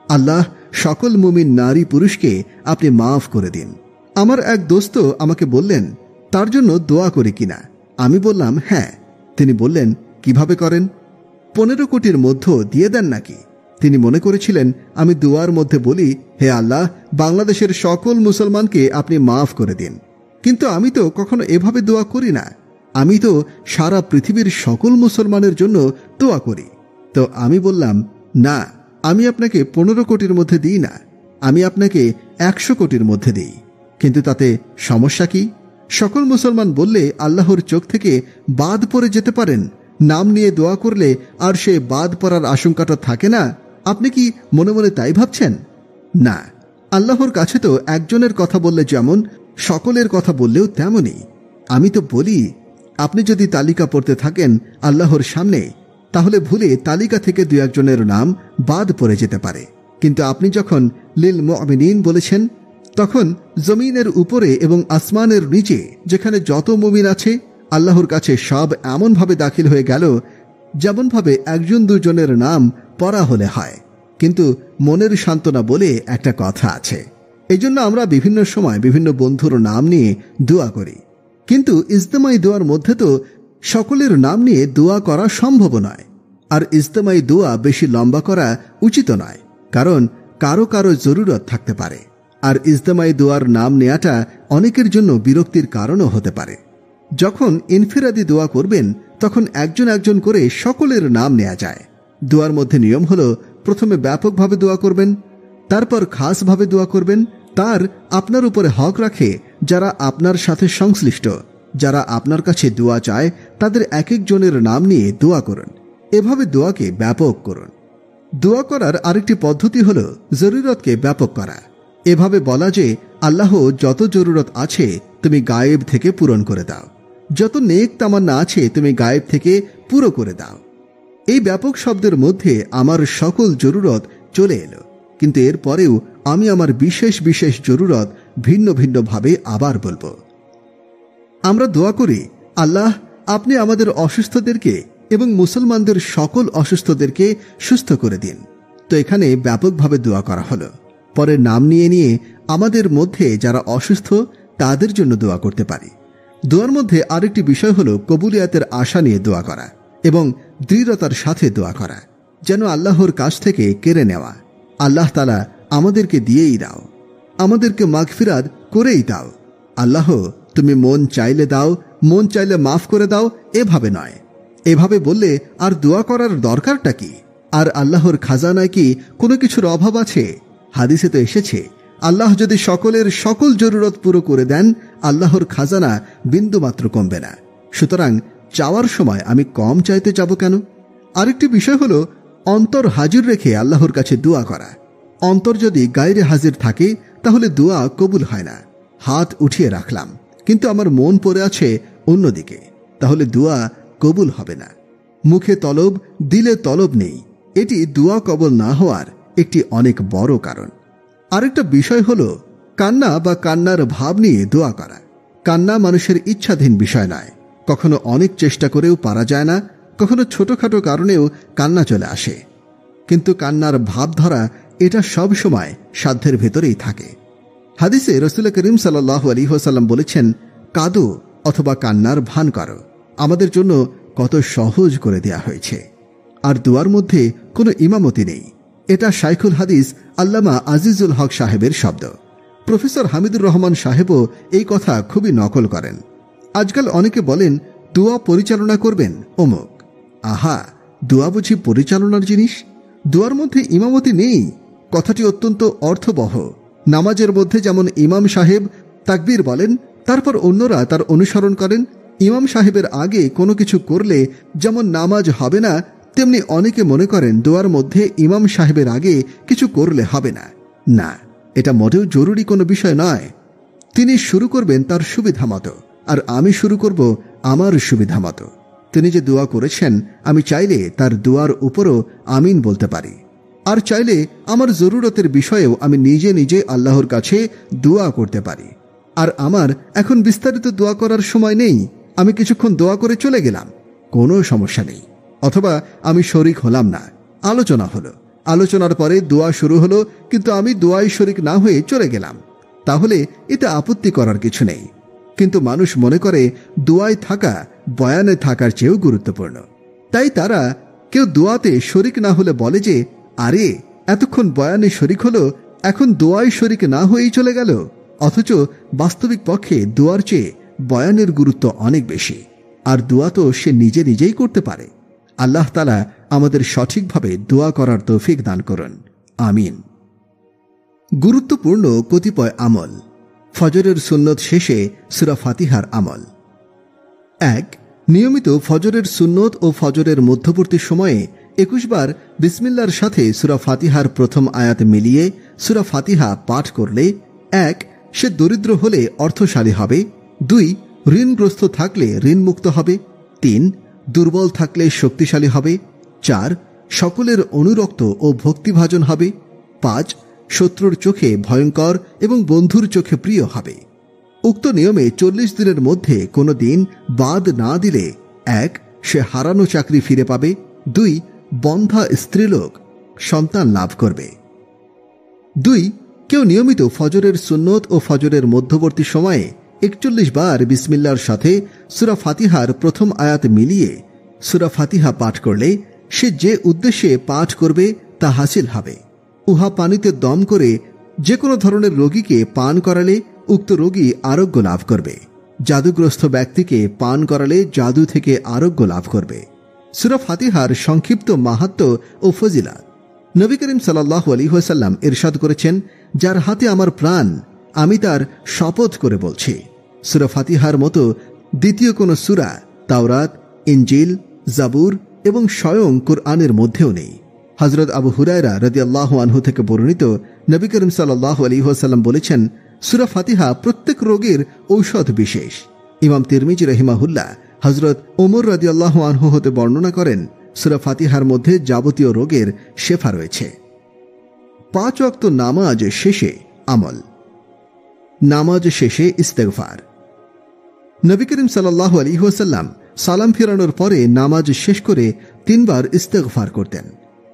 আল্লাহ সকল মুমিন নারী পুরুষকে আপনি মাফ করে দিন। আমার এক দোস্ত আমাকে বললেন তার জন্য দোয়া করি কিনা। আমি বললাম হ্যাঁ। তিনি বললেন কিভাবে করেন? 15 কোটির মধ্য দিয়ে দেন নাকি? তিনি মনে করেছিলেন আমি দোয়ার মধ্যে বলি, হে আল্লাহ বাংলাদেশের সকল মুসলমানকে আপনি মাফ করে দিন। কিন্তু আমি তো কখনো এভাবে দোয়া করি না। আমি তো সারা পৃথিবীর সকল মুসলমানের জন্য দোয়া করি। তো আমি বললাম না, আমি আপনাকে 15 কোটির মধ্যে দিই না, আমি আপনাকে 100 কোটির মধ্যে দিই। কিন্তু তাতে সমস্যা কি? সকল মুসলমান বললে আল্লাহর চোখ থেকে বাদ পড়ে যেতে পারেন। নাম নিয়ে দোয়া করলে আর সে বাদ পড়ার আশঙ্কাটা থাকে না। আপনি কি মনে মনে তাই ভাবছেন? না, আল্লাহর কাছে তো একজনের কথা বললে যেমন, সকলের কথা বললেও তেমনই। আমি তো বলি, আপনি যদি তালিকা পড়তে থাকেন আল্লাহর সামনে, তাহলে ভুলে তালিকা থেকে 2-1 নাম বাদ পড়ে যেতে পারে। কিন্তু আপনি যখন লিল মুমিনিন বলেছেন, তখন জমিনের উপরে এবং আসমানের নিচে যেখানে যত মুমিন আছে আল্লাহর কাছে সব এমনভাবে দাখিল হয়ে গেল যেমনভাবে 1-2 নাম পড়া হলে হয়। কিন্তু মনের সান্ত্বনা বলে একটা কথা আছে। এজন্য আমরা বিভিন্ন সময় বিভিন্ন বন্ধুর নাম নিয়ে দোয়া করি। কিন্তু ইজতেমাই দোয়ার মধ্যে তো সকলের নাম নিয়ে দোয়া করা সম্ভব নয়। আর ইজতেমাই দোয়া বেশি লম্বা করা উচিত নয়, কারণ কারো কারো জরুরত থাকতে পারে, আর ইজতেমাই দোয়ার নাম নেয়াটা অনেকের জন্য বিরক্তির কারণও হতে পারে। যখন ইনফিরাদি দোয়া করবেন তখন একজন একজন করে সকলের নাম নেওয়া যায়। দোয়ার মধ্যে নিয়ম হল প্রথমে ব্যাপকভাবে দোয়া করবেন, তারপর খাসভাবে দোয়া করবেন। তার আপনার উপরে হক রাখে যারা আপনার সাথে সংশ্লিষ্ট, যারা আপনার কাছে দোয়া চায় তাদের এক একজনের নাম নিয়ে দোয়া করুন। এভাবে দোয়াকে ব্যাপক করুন। দোয়া করার আরেকটি পদ্ধতি হল জরুরতকে ব্যাপক করা। এভাবে বলা যে, আল্লাহ, যত জরুরত আছে তুমি গায়েব থেকে পূরণ করে দাও, যত নেক তামান্না আছে তুমি গায়েব থেকে পুরো করে দাও। এই ব্যাপক শব্দের মধ্যে আমার সকল জরুরত চলে এলো, কিন্তু এরপরেও আমি আমার বিশেষ বিশেষ জরুরত ভিন্ন ভিন্নভাবে আবার বলবো। আমরা দোয়া করি, আল্লাহ, আপনি আমাদের অসুস্থদেরকে এবং মুসলমানদের সকল অসুস্থদেরকে সুস্থ করে দিন। তো এখানে ব্যাপকভাবে দোয়া করা হলো। পরে নাম নিয়ে নিয়ে আমাদের মধ্যে যারা অসুস্থ তাদের জন্য দোয়া করতে পারি। দোয়ার মধ্যে আরেকটি বিষয় হলো কবুলিয়াতের আশা নিয়ে দোয়া করা এবং দৃঢ়তার সাথে দোয়া করা, যেন আল্লাহর কাছ থেকে কেড়ে নেওয়া। আল্লাহ তাআলা আমাদেরকে দিয়েই দাও, আমাদেরকে মাগফিরাত করেই দাও। আল্লাহ, তুমি মন চাইলে দাও, মন চাইলে মাফ করে দাও, এভাবে নয়। এভাবে বললে আর দোয়া করার দরকারটা কি? আর আল্লাহর খাজানায় কি কোনো কিছুর অভাব আছে? হাদিসে তো এসেছে, আল্লাহ যদি সকলের সকল জরুরত পুরো করে দেন, আল্লাহর খাজানা বিন্দুমাত্র কমবে না। সুতরাং চাওয়ার সময় আমি কম চাইতে যাব কেন? আরেকটি বিষয় হলো অন্তর হাজির রেখে আল্লাহর কাছে দোয়া করা। অন্তর যদি গায়রে হাজির থাকে তাহলে দোয়া কবুল হয় না। হাত উঠিয়ে রাখলাম কিন্তু আমার মন পড়ে আছে অন্যদিকে, তাহলে দোয়া কবুল হবে না। মুখে তলব, দিলে তলব নেই, এটি দোয়া কবুল না হওয়ার একটি অনেক বড় কারণ। আরেকটা বিষয় হলো কান্না বা কান্নার ভাব নিয়ে দোয়া করা। কান্না মানুষের ইচ্ছাধীন বিষয় নয়। কখনো অনেক চেষ্টা করেও পারা যায় না, কখনো ছোটখাটো কারণেও কান্না চলে আসে। কিন্তু কান্নার ভাব ধরা এটা সব সময় সাধ্যের ভেতরেই থাকে। হাদিসে রাসূল করিম সাল্লাল্লাহু আলাইহি ওয়াসাল্লাম বলেছেন, কাঁদো অথবা কান্নার ভান করো, আমাদের জন্য কত সহজ করে দেয়া হয়েছে। আর দোয়ার মধ্যে কোনো ইমামতি নেই। এটা শাইখুল হাদিস আল্লামা আজিজুল হক সাহেবের শব্দ। প্রফেসর হামিদুর রহমান সাহেবও এই কথা খুবই নকল করেন। আজকাল অনেকে বলেন দোয়া পরিচালনা করবেন অমুক। আহা, দোয়া বুঝি পরিচালনার জিনিস? দোয়ার মধ্যে ইমামতি নেই। কথাটি অত্যন্ত অর্থবহ। নামাজের মধ্যে যেমন ইমাম সাহেব তাকবীর বলেন, তারপর অন্যরা তার অনুসরণ করেন। ইমাম সাহেবের আগে কোনো কিছু করলে যেমন নামাজ হবে না, তেমনি অনেকে মনে করেন দোয়ার মধ্যে ইমাম সাহেবের আগে কিছু করলে হবে না। না, এটা মোটেও জরুরি কোনো বিষয় নয়। তিনি শুরু করবেন তার সুবিধা মতো, আর আমি শুরু করব আমার সুবিধা মতো। তিনি যে দোয়া করেছেন, আমি চাইলে তার দোয়ার উপরও আমিন বলতে পারি, আর চাইলে আমার জরুরতের বিষয়েও আমি নিজে নিজে আল্লাহর কাছে দোয়া করতে পারি। আর আমার এখন বিস্তারিত দোয়া করার সময় নেই, আমি কিছুক্ষণ দোয়া করে চলে গেলাম, কোনো সমস্যা নেই। অথবা আমি শরিক হলাম না, আলোচনা হলো, আলোচনার পরে দোয়া শুরু হলো, কিন্তু আমি দোয়ায় শরিক না হয়ে চলে গেলাম, তাহলে এতে আপত্তি করার কিছু নেই। কিন্তু মানুষ মনে করে দোয়ায় থাকা বয়ানে থাকার চেয়েও গুরুত্বপূর্ণ। তাই তারা কেউ দোয়াতে শরিক না হলে বলে যে, আরে এতক্ষণ বয়ানে শরিক হলো, এখন দোয়ায় শরিক না হয়েই চলে গেল। অথচ বাস্তবিক পক্ষে দোয়ার চেয়ে বয়ানের গুরুত্ব অনেক বেশি। আর দোয়া তো সে নিজে নিজেই করতে পারে। আল্লাহ তাআলা আমাদের সঠিকভাবে দোয়া করার তৌফিক দান করুন, আমিন। গুরুত্বপূর্ণ কতিপয় আমল। ফজরের সুন্নত শেষে সূরা ফাতিহার আমল। 1. নিয়মিত ফজরের সুন্নত ও ফজরের মধ্যবর্তী সময়ে 21 বার বিসমিল্লাহর সাথে সূরা ফাতিহার প্রথম আয়াত মিলিয়ে সূরা ফাতিহা পাঠ করলে 1. সে দরিদ্র হলে অর্থশালী হবে। 2. ঋণগ্রস্ত থাকলে ঋণমুক্ত হবে। 3. দুর্বল থাকলে শক্তিশালী হবে। 4. সকলের অনুরক্ত ও ভক্তিভাজন হবে। 5. শত্রুর চোখে ভয়ঙ্কর এবং বন্ধুর চোখে প্রিয় হবে। উক্ত নিয়মে 40 দিনের মধ্যে কোনো দিন বাদ না দিলে 1. সে হারানো চাকরি ফিরে পাবে। 2. বন্ধা স্ত্রীলোক সন্তান লাভ করবে। 2. কেউ নিয়মিত ফজরের সুন্নত ও ফজরের মধ্যবর্তী সময়ে 41 বার বিসমিল্লাহর সাথে সূরা ফাতিহার প্রথম আয়াত মিলিয়ে সূরা ফাতিহা পাঠ করলে সে যে উদ্দেশ্যে পাঠ করবে তা হাসিল হবে। উহা পানিতে দম করে যে কোনো ধরনের রোগীকে পান করালে উক্ত রোগী আরোগ্য লাভ করবে। জাদুগ্রস্ত ব্যক্তিকে পান করালে জাদু থেকে আরোগ্য লাভ করবে। সূরা ফাতিহার সংক্ষিপ্ত মাহাত্ম্য ও ফজিলাত। নবী করিম সাল্লাল্লাহু আলাইহি ওয়াসাল্লাম ইরশাদ করেছেন, যার হাতে আমার প্রাণ, আমি তার শপথ করে বলছি, সূরা ফাতিহার মতো দ্বিতীয় কোন সূরা তাওরাত, ইনজিল, জাবুর এবং স্বয়ং কুরআনের মধ্যেও নেই। হযরত আবু হুরায়রা রাদিয়াল্লাহু আনহু থেকে বর্ণিত, নবী করিম সাল্লাল্লাহু আলাইহি ওয়াসাল্লাম বলেছেন, সূরা ফাতিহা প্রত্যেক রোগের ঔষধ বিশেষ। ইমাম তিরমিজি রাহিমাহুল্লাহ হযরত ওমর রাদিয়াল্লাহু আনহু হতে বর্ণনা করেন, সূরা ফাতিহার মধ্যে যাবতীয় রোগের শেফা রয়েছে। 5 ওয়াক্ত নামাজ শেষে আমল। নামাজ শেষে ইস্তেগফার। নবী করিম সাল্লাল্লাহু আলাইহি ওয়াসাল্লাম সালাম ফিরানোর পরে নামাজ শেষ করে 3 বার ইস্তেগফার করতেন।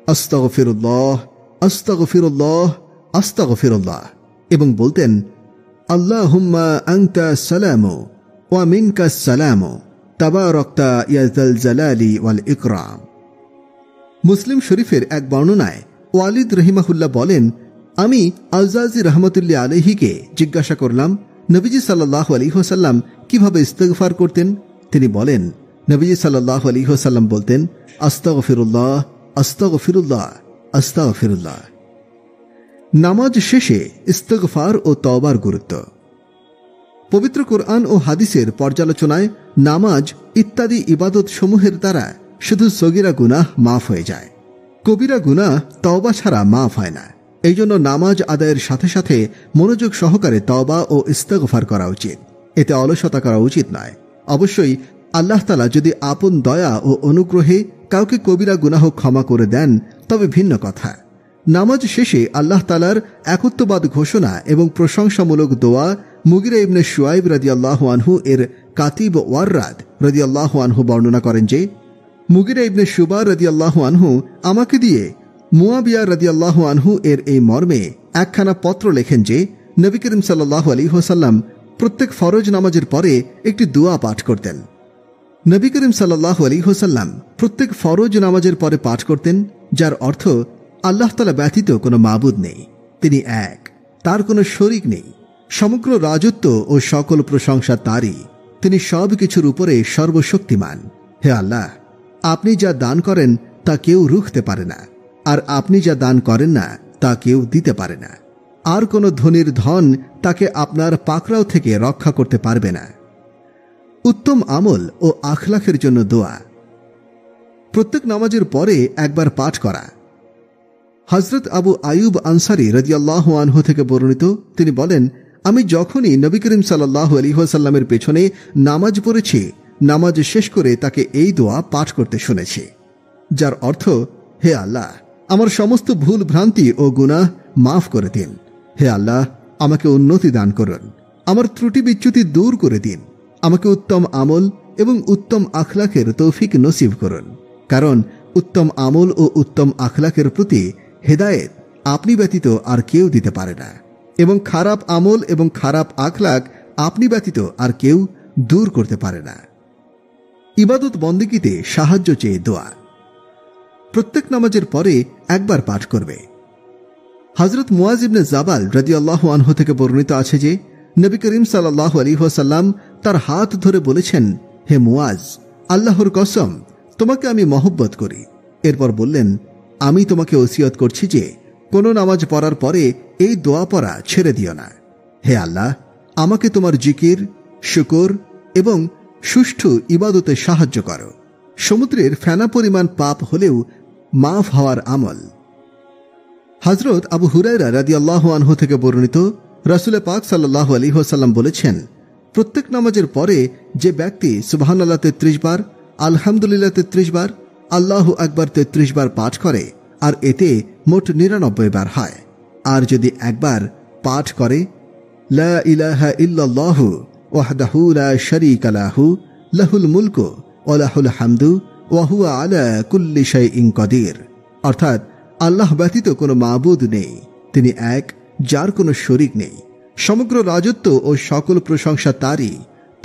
আস্তাগফিরুল্লাহ, আস্তাগফিরুল্লাহ, আস্তাগফিরুল্লাহ, এবং বলতেন, আল্লাহুম্মা আনতা সালামু ওয়া মিনকাস সালামু তাবারাকতা ইয়া যাল জালালি ওয়াল ইকরাম। মুসলিম শরীফের এক বর্ণনায় ওয়ালিদ রহিমাহুল্লাহ বলেন, আমি আল-জাজি রহমতুল্লাহ আলাইহিকে জিজ্ঞাসা করলাম, নবীজি সাল্লাল্লাহু আলাইহি ওয়াসাল্লাম কিভাবে ইস্তেগফার করতেন? তিনি বলেন, নবীজি সাল্লাল্লাহু আলাইহি ওয়াসাল্লাম বলতেন, আস্তাগফিরুল্লাহ, আস্তাগফিরুল্লাহ, আস্তাগফিরুল্লাহ। নামাজ শেষে ইস্তেগফার ও তওবার গুরুত্ব। পবিত্র কোরআন ও হাদিসের পর্যালোচনায় নামাজ ইত্যাদি ইবাদত সমূহের দ্বারা শুধু সগীরা গুনাহ মাফ হয়ে যায়, কবিরা গুনাহ তওবা ছাড়া মাফ হয় না। এই জন্য নামাজ আদায়ের সাথে সাথে মনোযোগ সহকারে তওবা ও ইস্তেগফার করা উচিত। এতে অলসতা করা উচিত নয়। অবশ্যই আল্লাহ তাআলা যদি আপন দয়া ও অনুগ্রহে কাউকে কবিরা গুনাহ ক্ষমা করে দেন তবে ভিন্ন কথা। নামাজ শেষে আল্লাহ তাআলার একত্ববাদ ঘোষণা এবং প্রশংসামূলক দোয়া মুগিরা ইবনে শুআইব রাদিয়াল্লাহু আনহু এর কাতিব ওয়াররাদ রাদিয়াল্লাহু আনহু বর্ণনা করেন যে, মুগিরা ইবনে শুবা রাদিয়াল্লাহু আনহু আমাকে দিয়ে মুয়াবিয়া রাদিয়াল্লাহু আনহু এর এই মর্মে একখানা পত্র লেখেন যে, নবী করিম সাল্লাল্লাহু আলাইহি ওয়াসাল্লাম প্রত্যেক ফরজ নামাজের পরে একটি দোয়া পাঠ করতেন। নবী করিম সাল্লাল্লাহু আলাইহি ওয়াসাল্লাম প্রত্যেক ফরজ নামাজের পরে পাঠ করতেন, যার অর্থ আল্লাহ তাআলা ব্যতীত কোনো মাবুদ নেই, তিনি এক, তার কোনো শরীক নেই, সমগ্র রাজত্ব ও সকল প্রশংসা তারই, তিনি সব কিছুর উপরে সর্বশক্তিমান। হে আল্লাহ, আপনি যা দান করেন তা কেউ রুখতে পারে না, আর আপনি যা দান করেন না তা কেউ দিতে পারে না। আর কোনো ধনীর ধন তাকে আপনার পাকড়াও থেকে রক্ষা করতে পারবে না। উত্তম আমল ও আখলাকের জন্য দোয়া। প্রত্যেক নামাজের পরে একবার পাঠ করা। হযরত আবু আয়ুব আনসারী রাদিয়াল্লাহু আনহু থেকে বর্ণিত, তিনি বলেন, আমি যখনই নবী করিম সাল্লাল্লাহু আলাইহি ওয়াসাল্লামের পেছনে নামাজ পড়েছি, নামাজ শেষ করে তাকে এই দোয়া পাঠ করতে শুনেছি, যার অর্থ, হে আল্লাহ, আমার সমস্ত ভুল ভ্রান্তি ও গুনাহ মাফ করে দিন। হে আল্লাহ, আমাকে উন্নতি দান করুন, আমার ত্রুটি বিচ্যুতি দূর করে দিন, আমাকে উত্তম আমল এবং উত্তম আখলাকের তৌফিক নসিব করুন, কারণ উত্তম আমল ও উত্তম আখলাকের প্রতি হেদায়েত আপনি ব্যতীত আর কেউ দিতে পারে না, এবং খারাপ আমল এবং খারাপ আখলাক আপনি ব্যতীত আর কেউ দূর করতে পারে না। ইবাদত বন্দেগীতে সাহায্য চেয়ে দোয়া। প্রত্যেক নামাজের পরে একবার পাঠ করবে। হযরত মুয়াজ ইবনে জাবাল রাদিয়াল্লাহু আনহু থেকে বর্ণিত আছে যে, নবী করিম সাল্লাল্লাহু আলাইহি ওয়াসাল্লাম তার হাত ধরে বলেছেন, হে মুয়াজ, আল্লাহর কসম, তোমাকে আমি মহব্বত করি। এরপর বললেন, আমি তোমাকে ওসিয়ত করছি যে কোনো নামাজ পড়ার পরে এই দোয়া পড়া ছেড়ে দিও না। হে আল্লাহ, আমাকে তোমার জিকির, শুকর এবং সুষ্ঠু ইবাদতে সাহায্য করো। সমুদ্রের ফেনা পরিমাণ পাপ হলেও মাফ হওয়ার আমল। হযরত আবু হুরায়রা রাদিয়াল্লাহু আনহু থেকে বর্ণিত, রাসূল পাক সাল্লাল্লাহু আলাইহি ওয়াসাল্লাম বলেছেন, প্রত্যেক নামাজের পরে যে ব্যক্তি সুবহানাল্লাহ 33 বার, আলহামদুলিল্লাহ 33 বার, আল্লাহু আকবার 33 বার পাঠ করে, আর এতে মোট 99 বার হয়। আর যদি একবার পাঠ করে, লা ইলাহা ইল্লাল্লাহু ওয়াহদাহু লা শারীকা লাহু লাহুল মুলকু ওয়া লাহুল হামদু ওয়া হুয়া আলা কুল্লি শাইইন কাদির, অর্থাৎ আল্লাহ ব্যতীত কোনো মাবুদ নেই, তিনি এক, যার কোনো শরীক নেই, সমগ্র রাজত্ব ও সকল প্রশংসা তারই,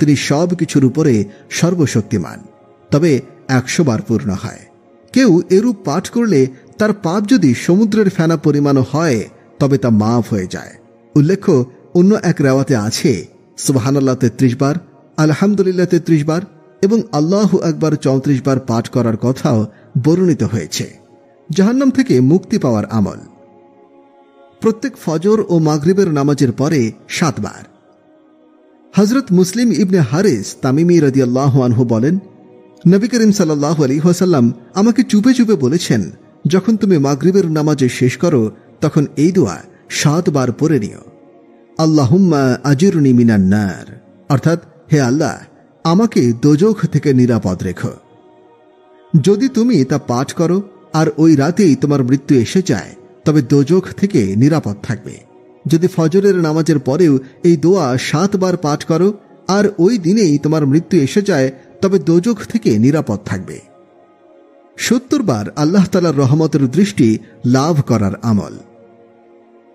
তিনি সব কিছুর উপরে সর্বশক্তিমান, তবে 100 বার পূর্ণ হয়। কেউ এরূপ পাঠ করলে তার পাপ যদি সমুদ্রের ফেনা পরিমাণও হয় তবে তা মাফ হয়ে যায়। উল্লেখ্য, অন্য এক রেওয়াতে আছে সুবহানাল্লাহ 33 বার, আলহামদুলিল্লাহ 33 বার এবং আল্লাহু আকবার 34 বার পাঠ করার কথাও বর্ণিত হয়েছে। জাহান্নাম থেকে মুক্তি পাওয়ার আমল। প্রত্যেক ফজর ও মাগরিবের নামাজের পরে 7 বার। হযরত মুসলিম ইবনে হারিস তামিমি রাদিয়াল্লাহু আনহু বলেন, নবী করিম সাল্লাল্লাহু আলাইহি ওয়াসাল্লাম আমাকে চুপে চুপে বলেছেন, যখন তুমি মাগরিবের নামাজে শেষ করো তখন এই দোয়া 7 বার পড়ে নিও। আল্লাহুম্মা আজিরনি মিনান নার, অর্থাৎ হে আল্লাহ, আমাকে দোজখ থেকে নিরাপদ রেখো। যদি তুমি তা পাঠ করো আর ওই রাতেই তোমার মৃত্যু এসে যায় তবে দোজখ থেকে নিরাপদ থাকবে। যদি ফজরের নামাজের পরেও এই দোয়া 7 বার পাঠ করো আর ওই দিনেই তোমার মৃত্যু এসে যায় তবে দোজখ থেকে নিরাপদ থাকবে। 70 বার আল্লাহ তাআলার রহমতের দৃষ্টি লাভ করার আমল।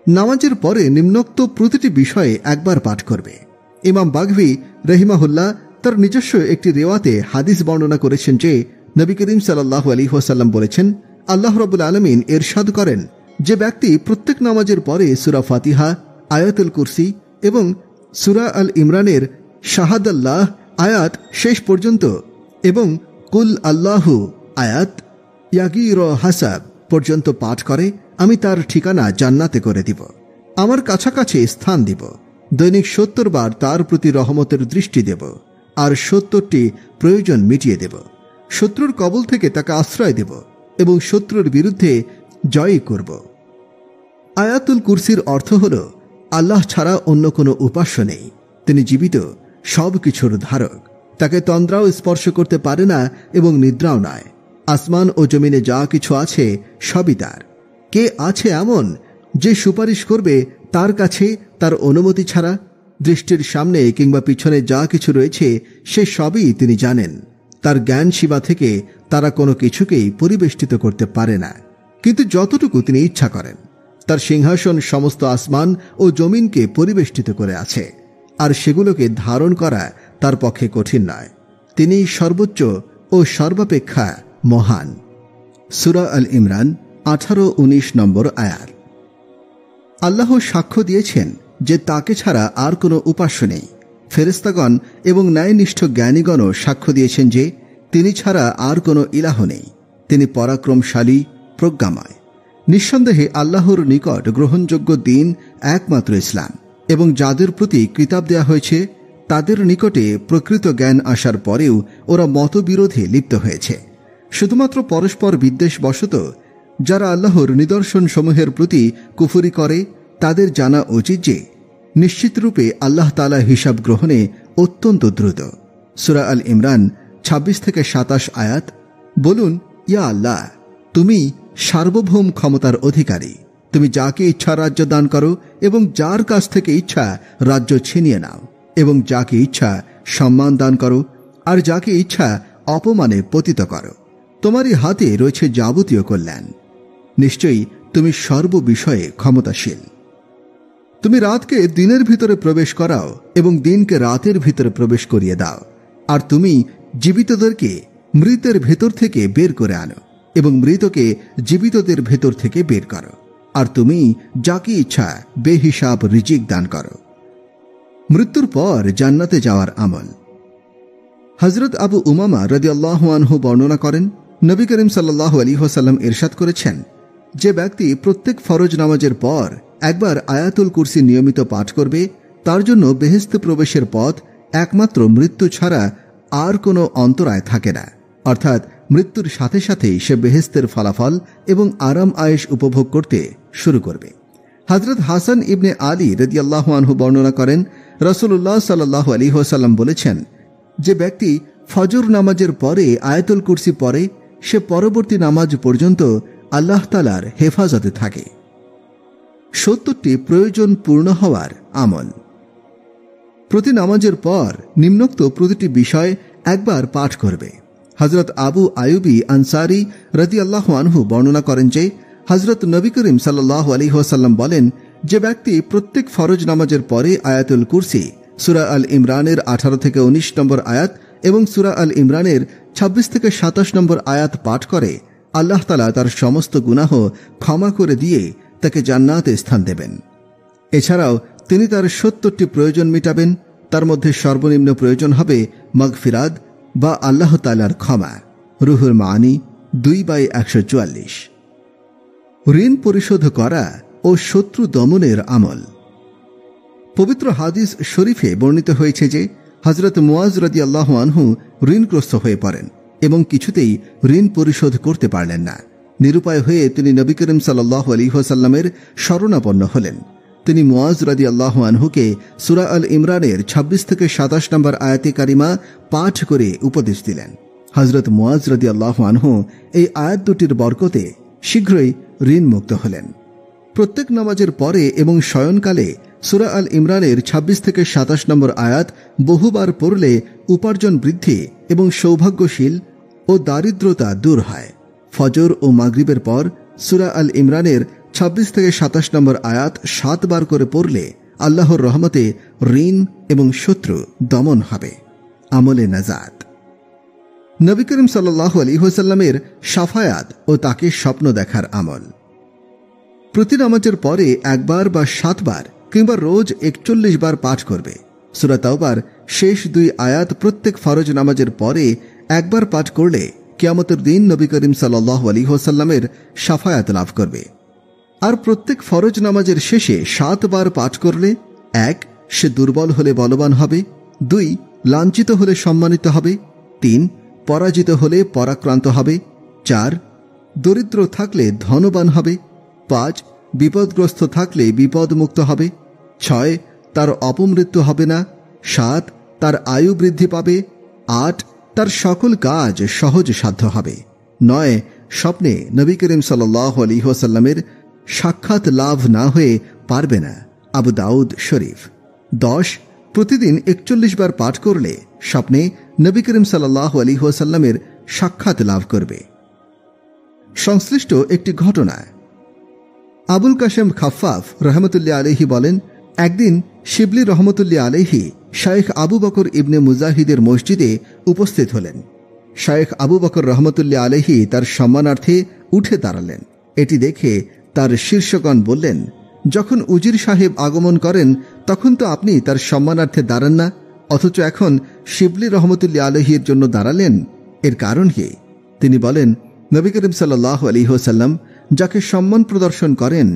নামাজের পরে নিম্নোক্ত প্রতিটি বিষয়ে একবার পাঠ করবে। ইমাম বাগভী রহিমাহুল্লাহ তার নিজস্ব একটি রেওয়াতে হাদিস বর্ণনা করেছেন যে নবী করিম সাল্লাল্লাহু আলাইহি ওয়াসাল্লাম বলেছেন, আল্লাহ রাব্বুল আলামিন ইরশাদ করেন, যে ব্যক্তি প্রত্যেক নামাজের পরে সূরা ফাতিহা, আয়াতুল কুরসি এবং সূরা আল ইমরানের শাহাদাল্লাহ আয়াত শেষ পর্যন্ত এবং কুল আল্লাহু আয়াত ইয়াগির হাসাব পর্যন্ত পাঠ করে, আমি তার ঠিকানা জান্নাতে করে দিব, আমার কাছাকাছি স্থান দিব, দৈনিক 70 বার তার প্রতি রহমতের দৃষ্টি দেব আর 70টি প্রয়োজন মিটিয়ে দেব, শত্রুর কবল থেকে তাকে আশ্রয় দেব এবং শত্রুর বিরুদ্ধে জয় করব। আয়াতুল কুরসির অর্থ হল আল্লাহ ছাড়া অন্য কোনো উপাস্য নেই, তিনি জীবিত, সব কিছুর ধারক, তাকে তন্দ্রাও স্পর্শ করতে পারে না এবং নিদ্রাও নয়। আসমান ও জমিনে যা কিছু আছে সবই তার। কে আছে এমন যে সুপারিশ করবে তার কাছে তার অনুমতি ছাড়া? দৃষ্টির সামনে কিংবা পিছনে যা কিছু রয়েছে সে সবই তিনি জানেন। তার জ্ঞান সীমা থেকে তারা কোনো কিছুকেই পরিবেষ্টিত করতে পারে না, কিন্তু যতটুকু তিনি ইচ্ছা করেন। তার সিংহাসন সমস্ত আসমান ও জমিনকে পরিবেষ্টিত করে আছে, আর সেগুলোকে ধারণ করা তার পক্ষে কঠিন নয়। তিনি সর্বোচ্চ ও সর্বাপেক্ষা মহান। সূরা আল ইমরান 18-19 নম্বর আয়াত। আল্লাহ সাক্ষ্য দিয়েছেন যে তাকে ছাড়া আর কোনো উপাস্য নেই। ফেরেশতাগণ এবং ন্যায়নিষ্ঠ জ্ঞানীগণও সাক্ষ্য দিয়েছেন যে তিনি ছাড়া আর কোনো ইলাহ নেই। তিনি পরাক্রমশালী, প্রজ্ঞাময়। নিঃসন্দেহে আল্লাহর নিকট গ্রহণযোগ্য দিন একমাত্র ইসলাম, এবং যাদের প্রতি কিতাব দেয়া হয়েছে তাদের নিকটে প্রকৃত জ্ঞান আসার পরেও ওরা মতবিরোধে লিপ্ত হয়েছে। শুধুমাত্র পরস্পর বিদ্বেষবশত যারা আল্লাহর নিদর্শন সমূহের প্রতি কুফরি করে তাদের জানা উচিত যে নিশ্চিতরূপে আল্লাহ তাআলা হিসাব গ্রহণে অত্যন্ত দ্রুত। সূরা আল ইমরান 26-27 আয়াত। বলুন, ইয়া আল্লাহ, তুমি সার্বভৌম ক্ষমতার অধিকারী, তুমি যাকে ইচ্ছা রাজ্য দান করো এবং যার কাছ থেকে ইচ্ছা রাজ্য ছিনিয়ে নাও, এবং যাকে ইচ্ছা সম্মান দান করো আর যাকে ইচ্ছা অপমানে পতিত করো। তোমারই হাতে রয়েছে যাবতীয় কল্যাণ। নিশ্চয়ই তুমি সর্ববিষয়ে ক্ষমতাশীল। তুমি রাতকে দিনের ভিতরে প্রবেশ করাও এবং দিনকে রাতের ভিতরে প্রবেশ করিয়ে দাও, আর তুমি জীবিতদেরকে মৃতের ভেতর থেকে বের করে আনো এবং মৃতকে জীবিতদের ভেতর থেকে বের করো, আর তুমি যাকে ইচ্ছা বেহিসাব রিজিক দান করো। মৃত্যুর পর জান্নাতে যাওয়ার আমল। হযরত আবু উমামা রাদিয়াল্লাহু আনহু বর্ণনা করেন, নবী করিম সাল্লাল্লাহু আলাইহি ওয়াসাল্লাম ইরশাদ করেছেন, যে ব্যক্তি প্রত্যেক ফরজ নামাজের পর একবার আয়াতুল কুরসি নিয়মিত পাঠ করবে তার জন্য বেহেশতে প্রবেশের পথ একমাত্র মৃত্যু ছাড়া আর কোনো অন্তরায় থাকে না, অর্থাৎ মৃত্যুর সাথে সাথেই সে বেহেশতের ফলাফল এবং আরাম আয়েশ উপভোগ করতে শুরু করবে। হযরত হাসান ইবনে আলী রাদিয়াল্লাহু আনহু বর্ণনা করেন, রাসূলুল্লাহ সাল্লাল্লাহু আলাইহি ওয়াসাল্লাম বলেছেন, যে ব্যক্তি ফজর নামাজের পরে আয়াতুল কুরসি পড়ে সে পরবর্তী নামাজ পর্যন্ত আল্লাহ তাআলার হেফাজতে থাকে। 70টি প্রয়োজন পূর্ণ হওয়ার আমল। প্রতি নামাজের পর নিম্নোক্ত প্রতিটি বিষয় একবার পাঠ করবে। হযরত আবু আয়ুবী আনসারী রাদিয়াল্লাহু আনহু বর্ণনা করেন যে হযরত নবী করিম সাল্লাল্লাহু আলাইহি ওয়াসাল্লাম বলেন, যে ব্যক্তি প্রত্যেক ফরজ নামাজের পরে আয়াতুল কুরসি, সূরা আল ইমরানের 18-19 নম্বর আয়াত এবং সূরা আল ইমরানের 26-27 নম্বর আয়াত পাঠ করে আল্লাহ তাআলা তার সমস্ত গুনাহ ক্ষমা করে দিয়ে তাকে জান্নাতে স্থান দেবেন। এছাড়াও তিনি তার ৭০টি প্রয়োজন মেটাবেন। তার মধ্যে সর্বনিম্ন প্রয়োজন হবে মাগফিরাত বা আল্লাহ তাআলার ক্ষমা। রুহুল মাআনি 2/144। ঋণ পরিশোধ করা ও শত্রু দমনের আমল। পবিত্র হাদিস শরীফে বর্ণিত হয়েছে যে হযরত মুআজ রাদিয়াল্লাহু আনহু ঋণগ্রস্ত হয়ে পড়েন এবং কিছুতেই ঋণ পরিশোধ করতে পারলেন না। নিরুপায় হয়ে তিনি নবী করিম সাল্লাল্লাহু আলাইহি ওয়াসাল্লামের শরণাপন্ন হলেন। তিনি মুআজ রাদিয়াল্লাহু আনহুকে সূরা আল ইমরানের ২৬ থেকে ২৭ নম্বর আয়াতে কারিমা পাঠ করে উপদেশ দিলেন। হযরত মুআজ রাদিয়াল্লাহু আনহু এই আয়াত দুটির বরকতে শীঘ্রই ঋণ মুক্ত হলেন। প্রত্যেক নামাজের পরে এবং শয়নকালে সূরা আল ইমরানের ২৬ থেকে ২৭ নম্বর আয়াত বহুবার পড়লে উপার্জন বৃদ্ধি এবং সৌভাগ্যশীল ও দারিদ্রতা দূর হয়। ফজর ও মাগরিবের পর সূরা আল ইমরানের ২৬ থেকে ২৭ নম্বর আয়াত ৭ বার করে পড়লে আল্লাহর রহমতে ঋণ এবং শত্রু দমন হবে। আমলে নাজাত। নবী করিম সাল্লাল্লাহু আলাইহি ওয়াসাল্লামের শাফায়াত ও তাকে স্বপ্ন দেখার আমল। প্রতি নামাজের পরে একবার বা ৭ বার কিংবা রোজ ৪১ বার পাঠ করবে। সূরা তাওবার শেষ ২ আয়াত প্রত্যেক ফরজ নামাজের পরে একবার পাঠ করলে কিয়ামতের দিন নবী করিম সাল্লাল্লাহু আলাইহি ওয়াসাল্লামের শাফায়াত লাভ করবে। আর প্রত্যেক ফরজ নামাজের শেষে ৭ বার পাঠ করলে ১. সে দুর্বল হলে বলবান হবে, ২. লাঞ্ছিত হলে সম্মানিত হবে, ৩. পরাজিত হলে পরাক্রান্ত হবে, ৪. দরিদ্র থাকলে ধনবান হবে, ৫. বিপদগ্রস্ত থাকলে বিপদমুক্ত হবে, ৬. তার অপমৃত্যু হবে না, ৭. তার আয়ু বৃদ্ধি পাবে, ৮. তার সকল কাজ সহজ সাধ্য হবে, ৯. স্বপ্নে নবী করিম সাল্লাল্লাহু আলাইহি ওয়াসাল্লামের সাক্ষাৎ লাভ না হয়ে পারবে না। আবু দাউদ শরীফ। ১০. প্রতিদিন ৪১ বার পাঠ করলে স্বপ্নে নবী করিম সাল্লাল্লাহু আলাইহি ওয়াসাল্লামের সাক্ষাৎ লাভ করবে। সংশ্লিষ্ট একটি ঘটনা। আবুল কাশেম খাফফাফ রহমতুল্লাহ আলাইহি বলেন, একদিন শিবলি রহমতুল্লাহ আলাইহি শায়েখ আবু বকর ইবনে মুজাহিদের মসজিদে উপস্থিত হলেন। শায়েখ আবু বকর রহমতুল্লাহ আলাইহি তার সম্মানার্থে উঠে দাঁড়ালেন। এটি দেখে তার শীর্ষগণ বললেন, যখন উজির সাহেব আগমন করেন তখন তো আপনি তার সম্মানার্থে দাঁড়ান না, অথচ এখন শিবলি রহমতুল্লাহ আলাইহির জন্য দাঁড়ালেন, এর কারণ কি? তিনি বলেন, নবী করিম সাল্লাল্লাহু আলাইহি ওয়াসাল্লাম যাকে সম্মান প্রদর্শন করেন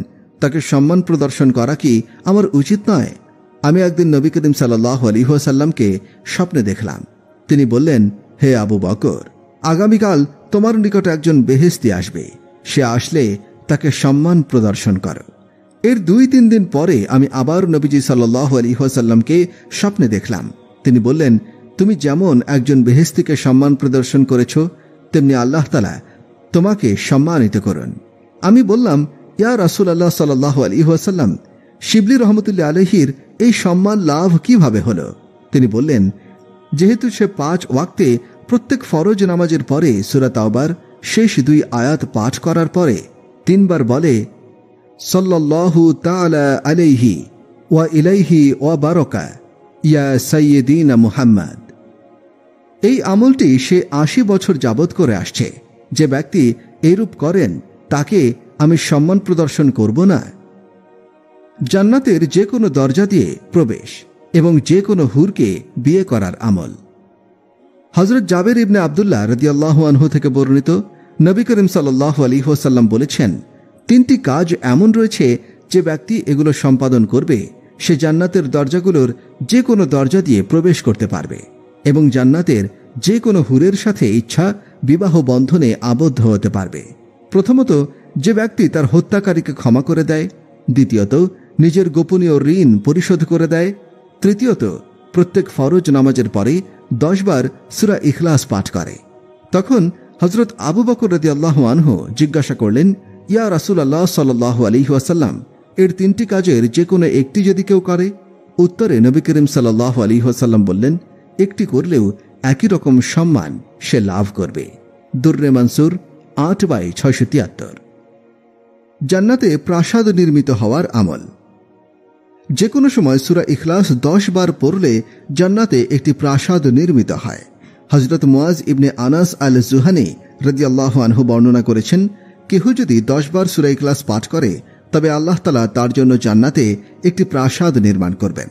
তাকে সম্মান প্রদর্শন করা কি আমার উচিত নয়? আমি একদিন নবী করিম সাল্লাল্লাহু আলাইহি ওয়াসাল্লামকে স্বপ্নে দেখলাম। তিনি বললেন, হে আবু বকর, আগামীকাল তোমার নিকট একজন বেহেশতি আসবে, সে আসলে তাকে সম্মান প্রদর্শন করো। এর ২-৩ দিন পরে আমি আবার নবীজি সাল্লাল্লাহু আলাইহি ওয়াসাল্লামকে স্বপ্নে দেখলাম। তিনি বললেন, তুমি যেমন একজন বেহেশতিকে সম্মান প্রদর্শন করেছ, তেমনি আল্লাহ তাআলা তোমাকে সম্মানিত করুন। আমি বললাম, ইয়া রাসূলুল্লাহ সাল্লাল্লাহু আলাইহি ওয়াসাল্লাম, শিবলি রহমতুল্লাহ আলাইহির এই সম্মান লাভ কিভাবে হলো? তিনি বললেন, যেহেতু সে ৫ ওয়াক্তে প্রত্যেক ফরজ নামাজের পরে সূরা তাওবার শেষ ২ আয়াত পাঠ করার পরে ৩ বার বলে, সাল্লাল্লাহু তাআলা আলাইহি ওয়া ইলাইহি ওয়া বারাকা ইয়া সাইয়্যিদিনা মুহাম্মদ। এই আমলটি সে ৮০ বছর যাবত করে আসছে। যে ব্যক্তি এরূপ করেন তাকে আমি সম্মান প্রদর্শন করব না? জান্নাতের যে কোনো দরজা দিয়ে প্রবেশ এবং যে কোনো হুরকে বিয়ে করার আমল। হযরত জাবের ইবনে আব্দুল্লাহ রাদিয়াল্লাহু আনহু থেকে বর্ণিত, নবী করিম সাল্লাল্লাহু আলাইহি ওয়াসাল্লাম বলেছেন, ৩টি কাজ এমন রয়েছে যে ব্যক্তি এগুলো সম্পাদন করবে সে জান্নাতের দরজাগুলোর যে কোনো দরজা দিয়ে প্রবেশ করতে পারবে এবং জান্নাতের যে কোনো হুরের সাথে ইচ্ছা বিবাহ বন্ধনে আবদ্ধ হতে পারবে। প্রথমত, যে ব্যক্তি তার হত্যাকারীকে ক্ষমা করে দেয়। দ্বিতীয়ত, নিজের গোপনীয় ঋণ পরিশোধ করে দেয়। তৃতীয়ত, প্রত্যেক ফরজ নামাজের পরে ১০ বার সূরা ইখলাস পাঠ করে। তখন হযরত আবু বকর রাদিয়াল্লাহু আনহু জিজ্ঞাসা করলেন, ইয়া রাসূলুল্লাহ সাল্লাল্লাহু আলাইহি ওয়াসাল্লাম, এর ৩টি কাজের যে কোনো একটি যদি কেউ করে? উত্তরে নবী করিম সাল্লাল্লাহু আলাইহি ওয়াসাল্লাম বললেন, একটি করলেও একই রকম সম্মান সে লাভ করবে। দুররে মানসুর ৮/৬৭৩। জান্নাতে প্রাসাদ নির্মিত হওয়ার আমল। যে কোনো সময় সূরা ইখলাস ১০ বার পড়লে জান্নাতে একটি প্রাসাদ নির্মিত হয়। হযরত মুআজ ইবনে আনাস আল জুহানি রাদিয়াল্লাহু আনহু বর্ণনা করেছেন, কেহ যদি 10 বার সূরা ইখলাস পাঠ করে তবে আল্লাহ তাআলা তার জন্য জান্নাতে একটি প্রাসাদ নির্মাণ করবেন।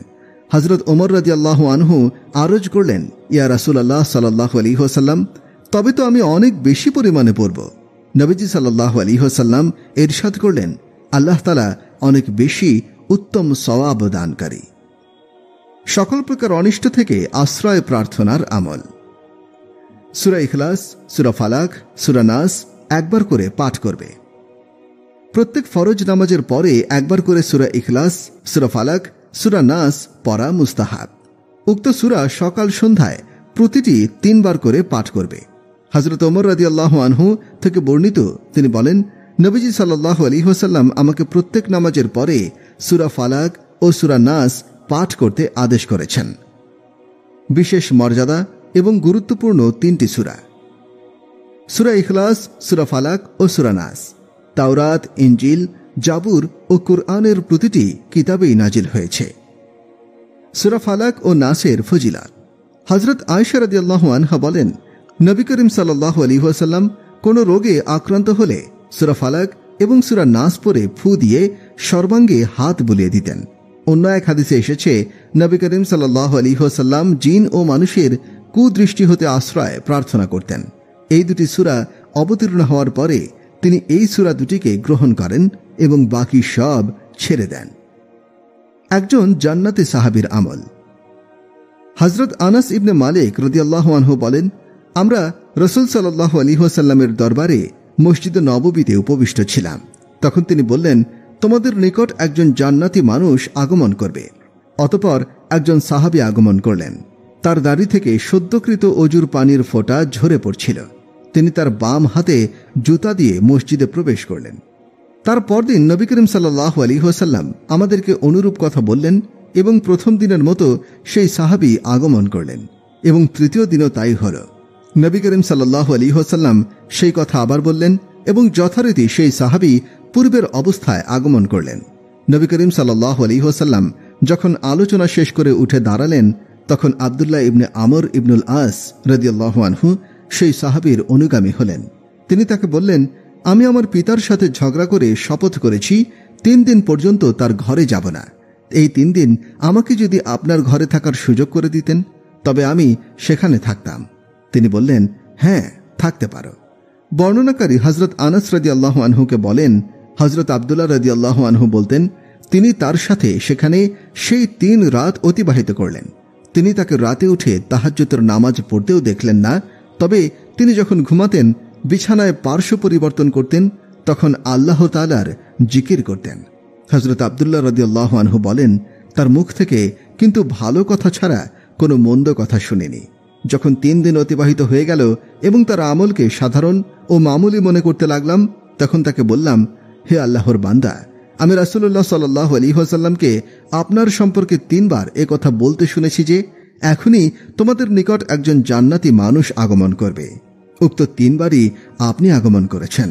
হযরত ওমর রাদিয়াল্লাহু আনহু আরজ করলেন, ইয়া রাসূলুল্লাহ সাল্লাল্লাহু আলাইহি ওয়াসাল্লাম, তবে তো আমি অনেক বেশি পরিমাণে পড়ব। নবীজি সাল্লাল্লাহু আলাইহি ওয়াসাল্লাম ইরশাদ করলেন, আল্লাহ তাআলা অনেক বেশি উত্তম সওয়াব দানকারী। সকল প্রকার অনিষ্ট থেকে আশ্রয় প্রার্থনার আমল। সূরা ইখলাস, সূরা ফালাক, সূরা নাস একবার করে পাঠ করবে। প্রত্যেক ফরজ নামাজের পরে একবার করে সূরা ইখলাস, সূরা ফালাক, সূরা নাস পড়া মুস্তাহাব। উক্ত সূরা সকাল সন্ধ্যায় প্রতিটি 3 বার করে পাঠ করবে। হযরত ওমর রাদিয়াল্লাহু আনহু থেকে বর্ণিত, তিনি বলেন, নবীজি সাল্লাল্লাহু আলাইহি ওয়াসাল্লাম আমাকে প্রত্যেক নামাজের পরে সূরা ফালাক ও সূরা নাস পাঠ করতে আদেশ করেছেন। বিশেষ মর্যাদা এবং গুরুত্বপূর্ণ 3টি সূরা। সূরা ইখলাস, সূরা ফালাক ও সূরা নাস তাওরাত, ইনজিল, জাবুর ও কুরআনের প্রতিটি কিতাবেই নাজিল হয়েছে। সূরা ফালাক ও নাসের ফজিলত। হযরত আয়েশা রাদিয়াল্লাহু আনহা বলেন, নবী করিম সাল্লাল্লাহু আলাইহি ওয়াসাল্লাম কোন রোগে আক্রান্ত হলে সূরা ফালাক এবং সূরা নাস পড়ে ফু দিয়ে সর্বাঙ্গে হাত বুলিয়ে দিতেন। অন্য এক হাদিসে এসেছে, নবী করিম সাল্লাল্লাহু আলাইহি ওয়াসাল্লাম জিন ও মানুষের কুদৃষ্টি হতে আশ্রয় প্রার্থনা করতেন। এই দুটি সূরা অবতীর্ণ হওয়ার পরে তিনি এই সূরা দুটিকে গ্রহণ করেন এবং বাকি সব ছেড়ে দেন। একজন জান্নাতি সাহাবীর আমল। হযরত আনাস ইবনে মালিক রাদিয়াল্লাহু আনহু বলেন, আমরা রাসূল সাল্লাল্লাহু আলাইহি ওয়াসাল্লামের দরবারে মসজিদে নববীতে উপবিষ্ট ছিলাম। তখন তিনি বললেন, তোমাদের নিকট একজন জান্নাতি মানুষ আগমন করবে। অতঃপর একজন সাহাবী আগমন করলেন। তার দাড়ি থেকে সদ্যকৃত অজুর পানির ফোঁটা ঝরে পড়ছিল। তিনি তার বাম হাতে জুতা দিয়ে মসজিদে প্রবেশ করলেন। তার পরদিন নবী করিম সাল্লাল্লাহু আলাইহি ওয়াসাল্লাম আমাদেরকে অনুরূপ কথা বললেন এবং প্রথম দিনের মতো সেই সাহাবী আগমন করলেন এবং তৃতীয় দিনও তাই হল। নবী করিম সাল্লাল্লাহু আলাইহি ওয়াসাল্লাম সেই কথা আবার বললেন এবং যথারীতি সেই সাহাবী পূর্বের অবস্থায় আগমন করলেন। নবী করিম সাল্লাল্লাহু আলাইহি ওয়াসাল্লাম যখন আলোচনা শেষ করে উঠে দাঁড়ালেন, তখন আব্দুল্লাহ ইবনে আমর ইবনুল আস রাদিয়াল্লাহু আনহু সেই সাহাবীর অনুগামী হলেন। তিনি তাকে বললেন, আমি আমার পিতার সাথে ঝগড়া করে শপথ করেছি 3 দিন পর্যন্ত তার ঘরে যাব না। এই 3 দিন আমাকে যদি আপনার ঘরে থাকার সুযোগ করে দিতেন তবে আমি সেখানে থাকতাম। তিনি বললেন, হ্যাঁ, থাকতে পারো। বর্ণনাকারী হযরত আনাস রাদিয়াল্লাহু আনহুকে বলেন, হযরত আব্দুল্লাহ রাদিয়াল্লাহু আনহু বলতেন, তিনি তার সাথে সেখানে সেই 3 রাত অতিবাহিত করলেন। তিনি তাকে রাতে উঠে তাহাজ্জুদের নামাজ পড়তেও দেখলেন না। তবে তিনি যখন ঘুমাতেন, বিছানায় পার্শ্ব পরিবর্তন করতেন, তখন আল্লাহ তাআলার জিকির করতেন। হযরত আব্দুল্লাহ রাদিয়াল্লাহু আনহু বলেন, তার মুখ থেকে কিন্তু ভালো কথা ছাড়া কোনো মন্দ কথা শুনিনি। যখন 3 দিন অতিবাহিত হয়ে গেল এবং তার আমলকে সাধারণ ও মামুলি মনে করতে লাগলাম, তখন তাকে বললাম, হে আল্লাহর বান্দা, আমি রাসূলুল্লাহ সাল্লাল্লাহু আলাইহি ওয়াসাল্লামকে আপনার সম্পর্কে 3 বার এ কথা বলতে শুনেছি যে এখনই তোমাদের নিকট একজন জান্নাতি মানুষ আগমন করবে। উক্ত 3 বারই আপনি আগমন করেছেন।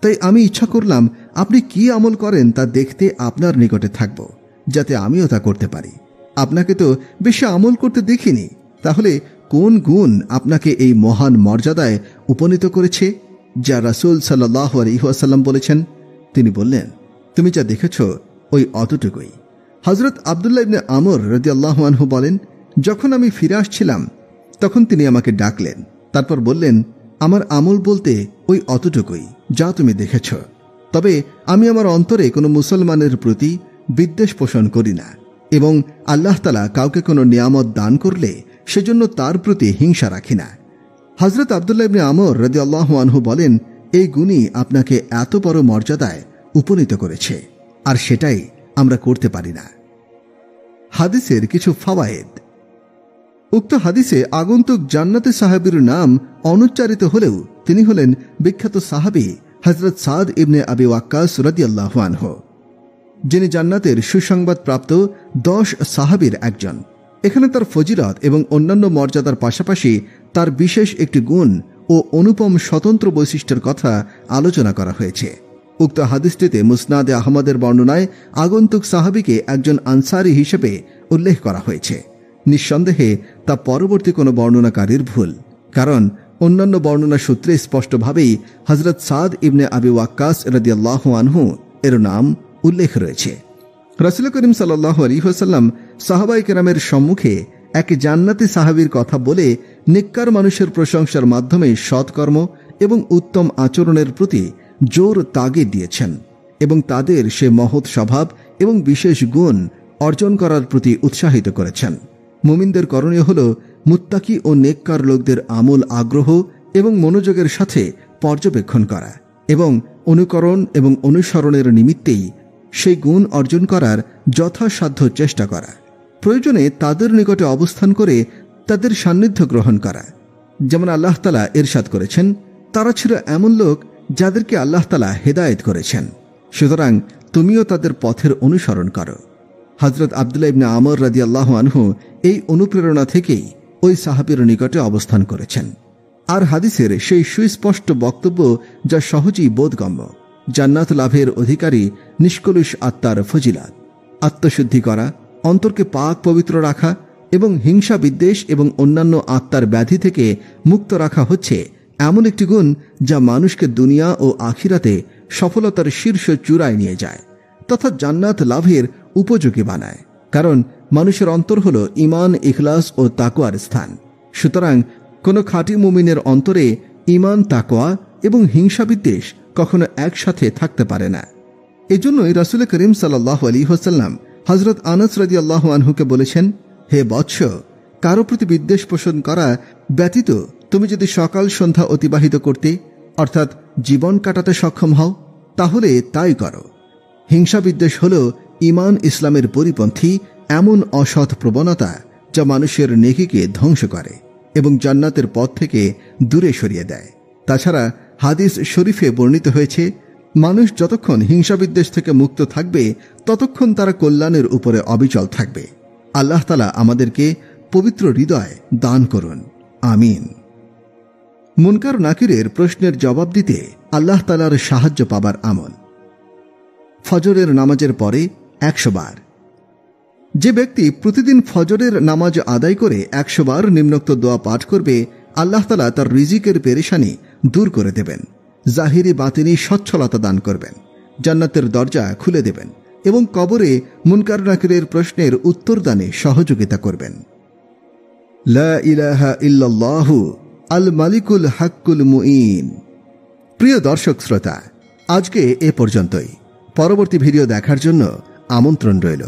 তাই আমি ইচ্ছা করলাম আপনি কি আমল করেন তা দেখতে আপনার নিকটে থাকব, যাতে আমিও তা করতে পারি। আপনাকে তো বেশি আমল করতে দেখিনি, তাহলে কোন গুণ আপনাকে এই মহান মর্যাদায় উপনীত করেছে যা রাসূল সাল্লাল্লাহু আলাইহি ওয়াসাল্লাম বলেছেন? তিনি বললেন, তুমি যা দেখেছ ওই অতটুকুই। হযরত আব্দুল্লাহ ইবনে আমর রাদিয়াল্লাহু আনহু বলেন, যখন আমি ফিরে আসছিলাম তখন তিনি আমাকে ডাকলেন। তারপর বললেন, আমার আমল বলতে ওই অতটুকুই যা তুমি দেখেছ। তবে আমি আমার অন্তরে কোনো মুসলমানের প্রতি বিদ্বেষ পোষণ করি না এবং আল্লাহ তাআলা কাউকে কোনো নিয়ামত দান করলে সেজন্য তার প্রতি হিংসা রাখি না। হযরত আব্দুল্লাহ ইবনে আমর রাদিয়াল্লাহু আনহু বলেন, এই গুণই আপনাকে এত বড় মর্যাদায় উপনীত করেছে, আর সেটাই আমরা করতে পারি না। হাদিসের কিছু ফাওয়ায়েদ। উক্ত হাদিসে আগন্তুক জান্নাতি সাহাবীর নাম অনুচ্চারিত হলেও তিনি হলেন বিখ্যাত সাহাবী হযরত সাদ ইবনে আবি ওয়াক্কাস রাদিয়াল্লাহু আনহু, যিনি জান্নাতের সুসংবাদ প্রাপ্ত 10 সাহাবীর একজন। এখানে তার ফজিলত এবং অন্যান্য মর্যাদার পাশাপাশি তার বিশেষ একটি গুণ ও অনুপম স্বতন্ত্র বৈশিষ্ট্যের কথা আলোচনা করা হয়েছে। উক্ত হাদিসটিতে মুসনাদে আহমদের বর্ণনায় আগন্তুক সাহাবীকে একজন আনসারী হিসেবে উল্লেখ করা হয়েছে। নিঃসন্দেহে তা পরবর্তী কোনো বর্ণনাকারীর ভুল, কারণ অন্যান্য বর্ণনা সূত্রে স্পষ্টভাবেই হযরত সাদ ইবনে আবি ওয়াক্কাস রাদিয়াল্লাহু আনহু এর নাম উল্লেখ রয়েছে। রাসূল করিম সাল্লাল্লাহু আলাইহি ওয়াসাল্লাম সাহাবায়ে কেরামের সম্মুখে এক জান্নাতি সাহাবীর কথা বলে নেককার মানুষের প্রশংসার মাধ্যমে সৎকর্ম এবং উত্তম আচরণের প্রতি জোর তাগিদ দিয়েছেন এবং তাদের সে মহৎ স্বভাব এবং বিশেষ গুণ অর্জন করার প্রতি উৎসাহিত করেছেন। মুমিনদের করণীয় হল মুত্তাকি ও নেককার লোকদের আমল আগ্রহ এবং মনোযোগের সাথে পর্যবেক্ষণ করা এবং অনুকরণ এবং অনুসরণের নিমিত্তেই সেই গুণ অর্জন করার যথাসাধ্য চেষ্টা করা, প্রয়োজনে তাদের নিকটে অবস্থান করে তাদের সান্নিধ্য গ্রহণ করা। যেমন আল্লাহ তাআলা ইরশাদ করেছেন, তারা ছিল এমন লোক যাদেরকে আল্লাহ তাআলা হেদায়েত করেছেন, সুতরাং তুমিও তাদের পথের অনুসরণ করো। হযরত আব্দুল্লাহ ইবনে আমর রাদিয়াল্লাহু আনহু এই অনুপ্রেরণা থেকেই ওই সাহাবীর নিকটে অবস্থান করেছেন। আর হাদিসের সেই সুস্পষ্ট বক্তব্য যা সহজেই বোধগম্য, জান্নাত লাভের অধিকারী নিষ্কলুষ আত্মার ফজিলাত, আত্মশুদ্ধি করা, অন্তরকে পাক পবিত্র রাখা এবং হিংসা বিদ্বেষ এবং অন্যান্য আত্মার ব্যাধি থেকে মুক্ত রাখা হচ্ছে এমন একটি গুণ যা মানুষকে দুনিয়া ও আখিরাতে সফলতার শীর্ষ চূড়ায় নিয়ে যায় তথা জান্নাত লাভের উপযোগী বানায়। কারণ মানুষের অন্তর হল ঈমান, ইখলাস ও তাকওয়ার স্থান। সুতরাং কোন খাঁটি মুমিনের অন্তরে ঈমান, তাকওয়া এবং হিংসা বিদ্বেষ কখনো একসাথে থাকতে পারে না। এজন্যই রাসূল করিম সাল্লাল্লাহু আলাইহি ওয়াসাল্লাম হযরত আনাস রাদিয়াল্লাহু আনহুকে বলেছেন, হে বৎস, কারো প্রতি বিদ্বেষ পোষণ করা ব্যতীত তুমি যদি সকাল সন্ধ্যা অতিবাহিত করতে অর্থাৎ জীবন কাটাতে সক্ষম হও তাহলে তাই করো। হিংসা বিদ্বেষ হল ঈমান ইসলামের পরিপন্থী এমন অসৎ প্রবণতা যা মানুষের নেকিকে ধ্বংস করে এবং জান্নাতের পথ থেকে দূরে সরিয়ে দেয়। তাছাড়া হাদিস শরীফে বর্ণিত হয়েছে, মানুষ যতক্ষণ হিংসা বিদ্বেষ থেকে মুক্ত থাকবে ততক্ষণ তারা কল্যাণের উপরে অবিচল থাকবে। আল্লাহ তাআলা আমাদেরকে পবিত্র হৃদয় দান করুন, আমিন। মুনকার নাকিরের প্রশ্নের জবাব দিতে আল্লাহ তাআলার সাহায্য পাবার আমল। ফজরের নামাজের পরে 100 বার। যে ব্যক্তি প্রতিদিন ফজরের নামাজ আদায় করে 100 বার নিম্নোক্ত দোয়া পাঠ করবে, আল্লাহ তাআলা তার রিজিকের পেরেশানি দূর করে দেবেন, জাহিরি বাতিনি সচ্ছলতা দান করবেন, জান্নাতের দরজা খুলে দেবেন এবং কবরে মুনকার নাকিরের প্রশ্নের উত্তরদানে সহযোগিতা করবেন। লা ইলাহা ইল্লাল্লাহু আল মালিকুল হাক্কুল মুঈন। প্রিয় দর্শক শ্রোতা, আজকে এ পর্যন্তই। পরবর্তী ভিডিও দেখার জন্য আমন্ত্রণ রইল।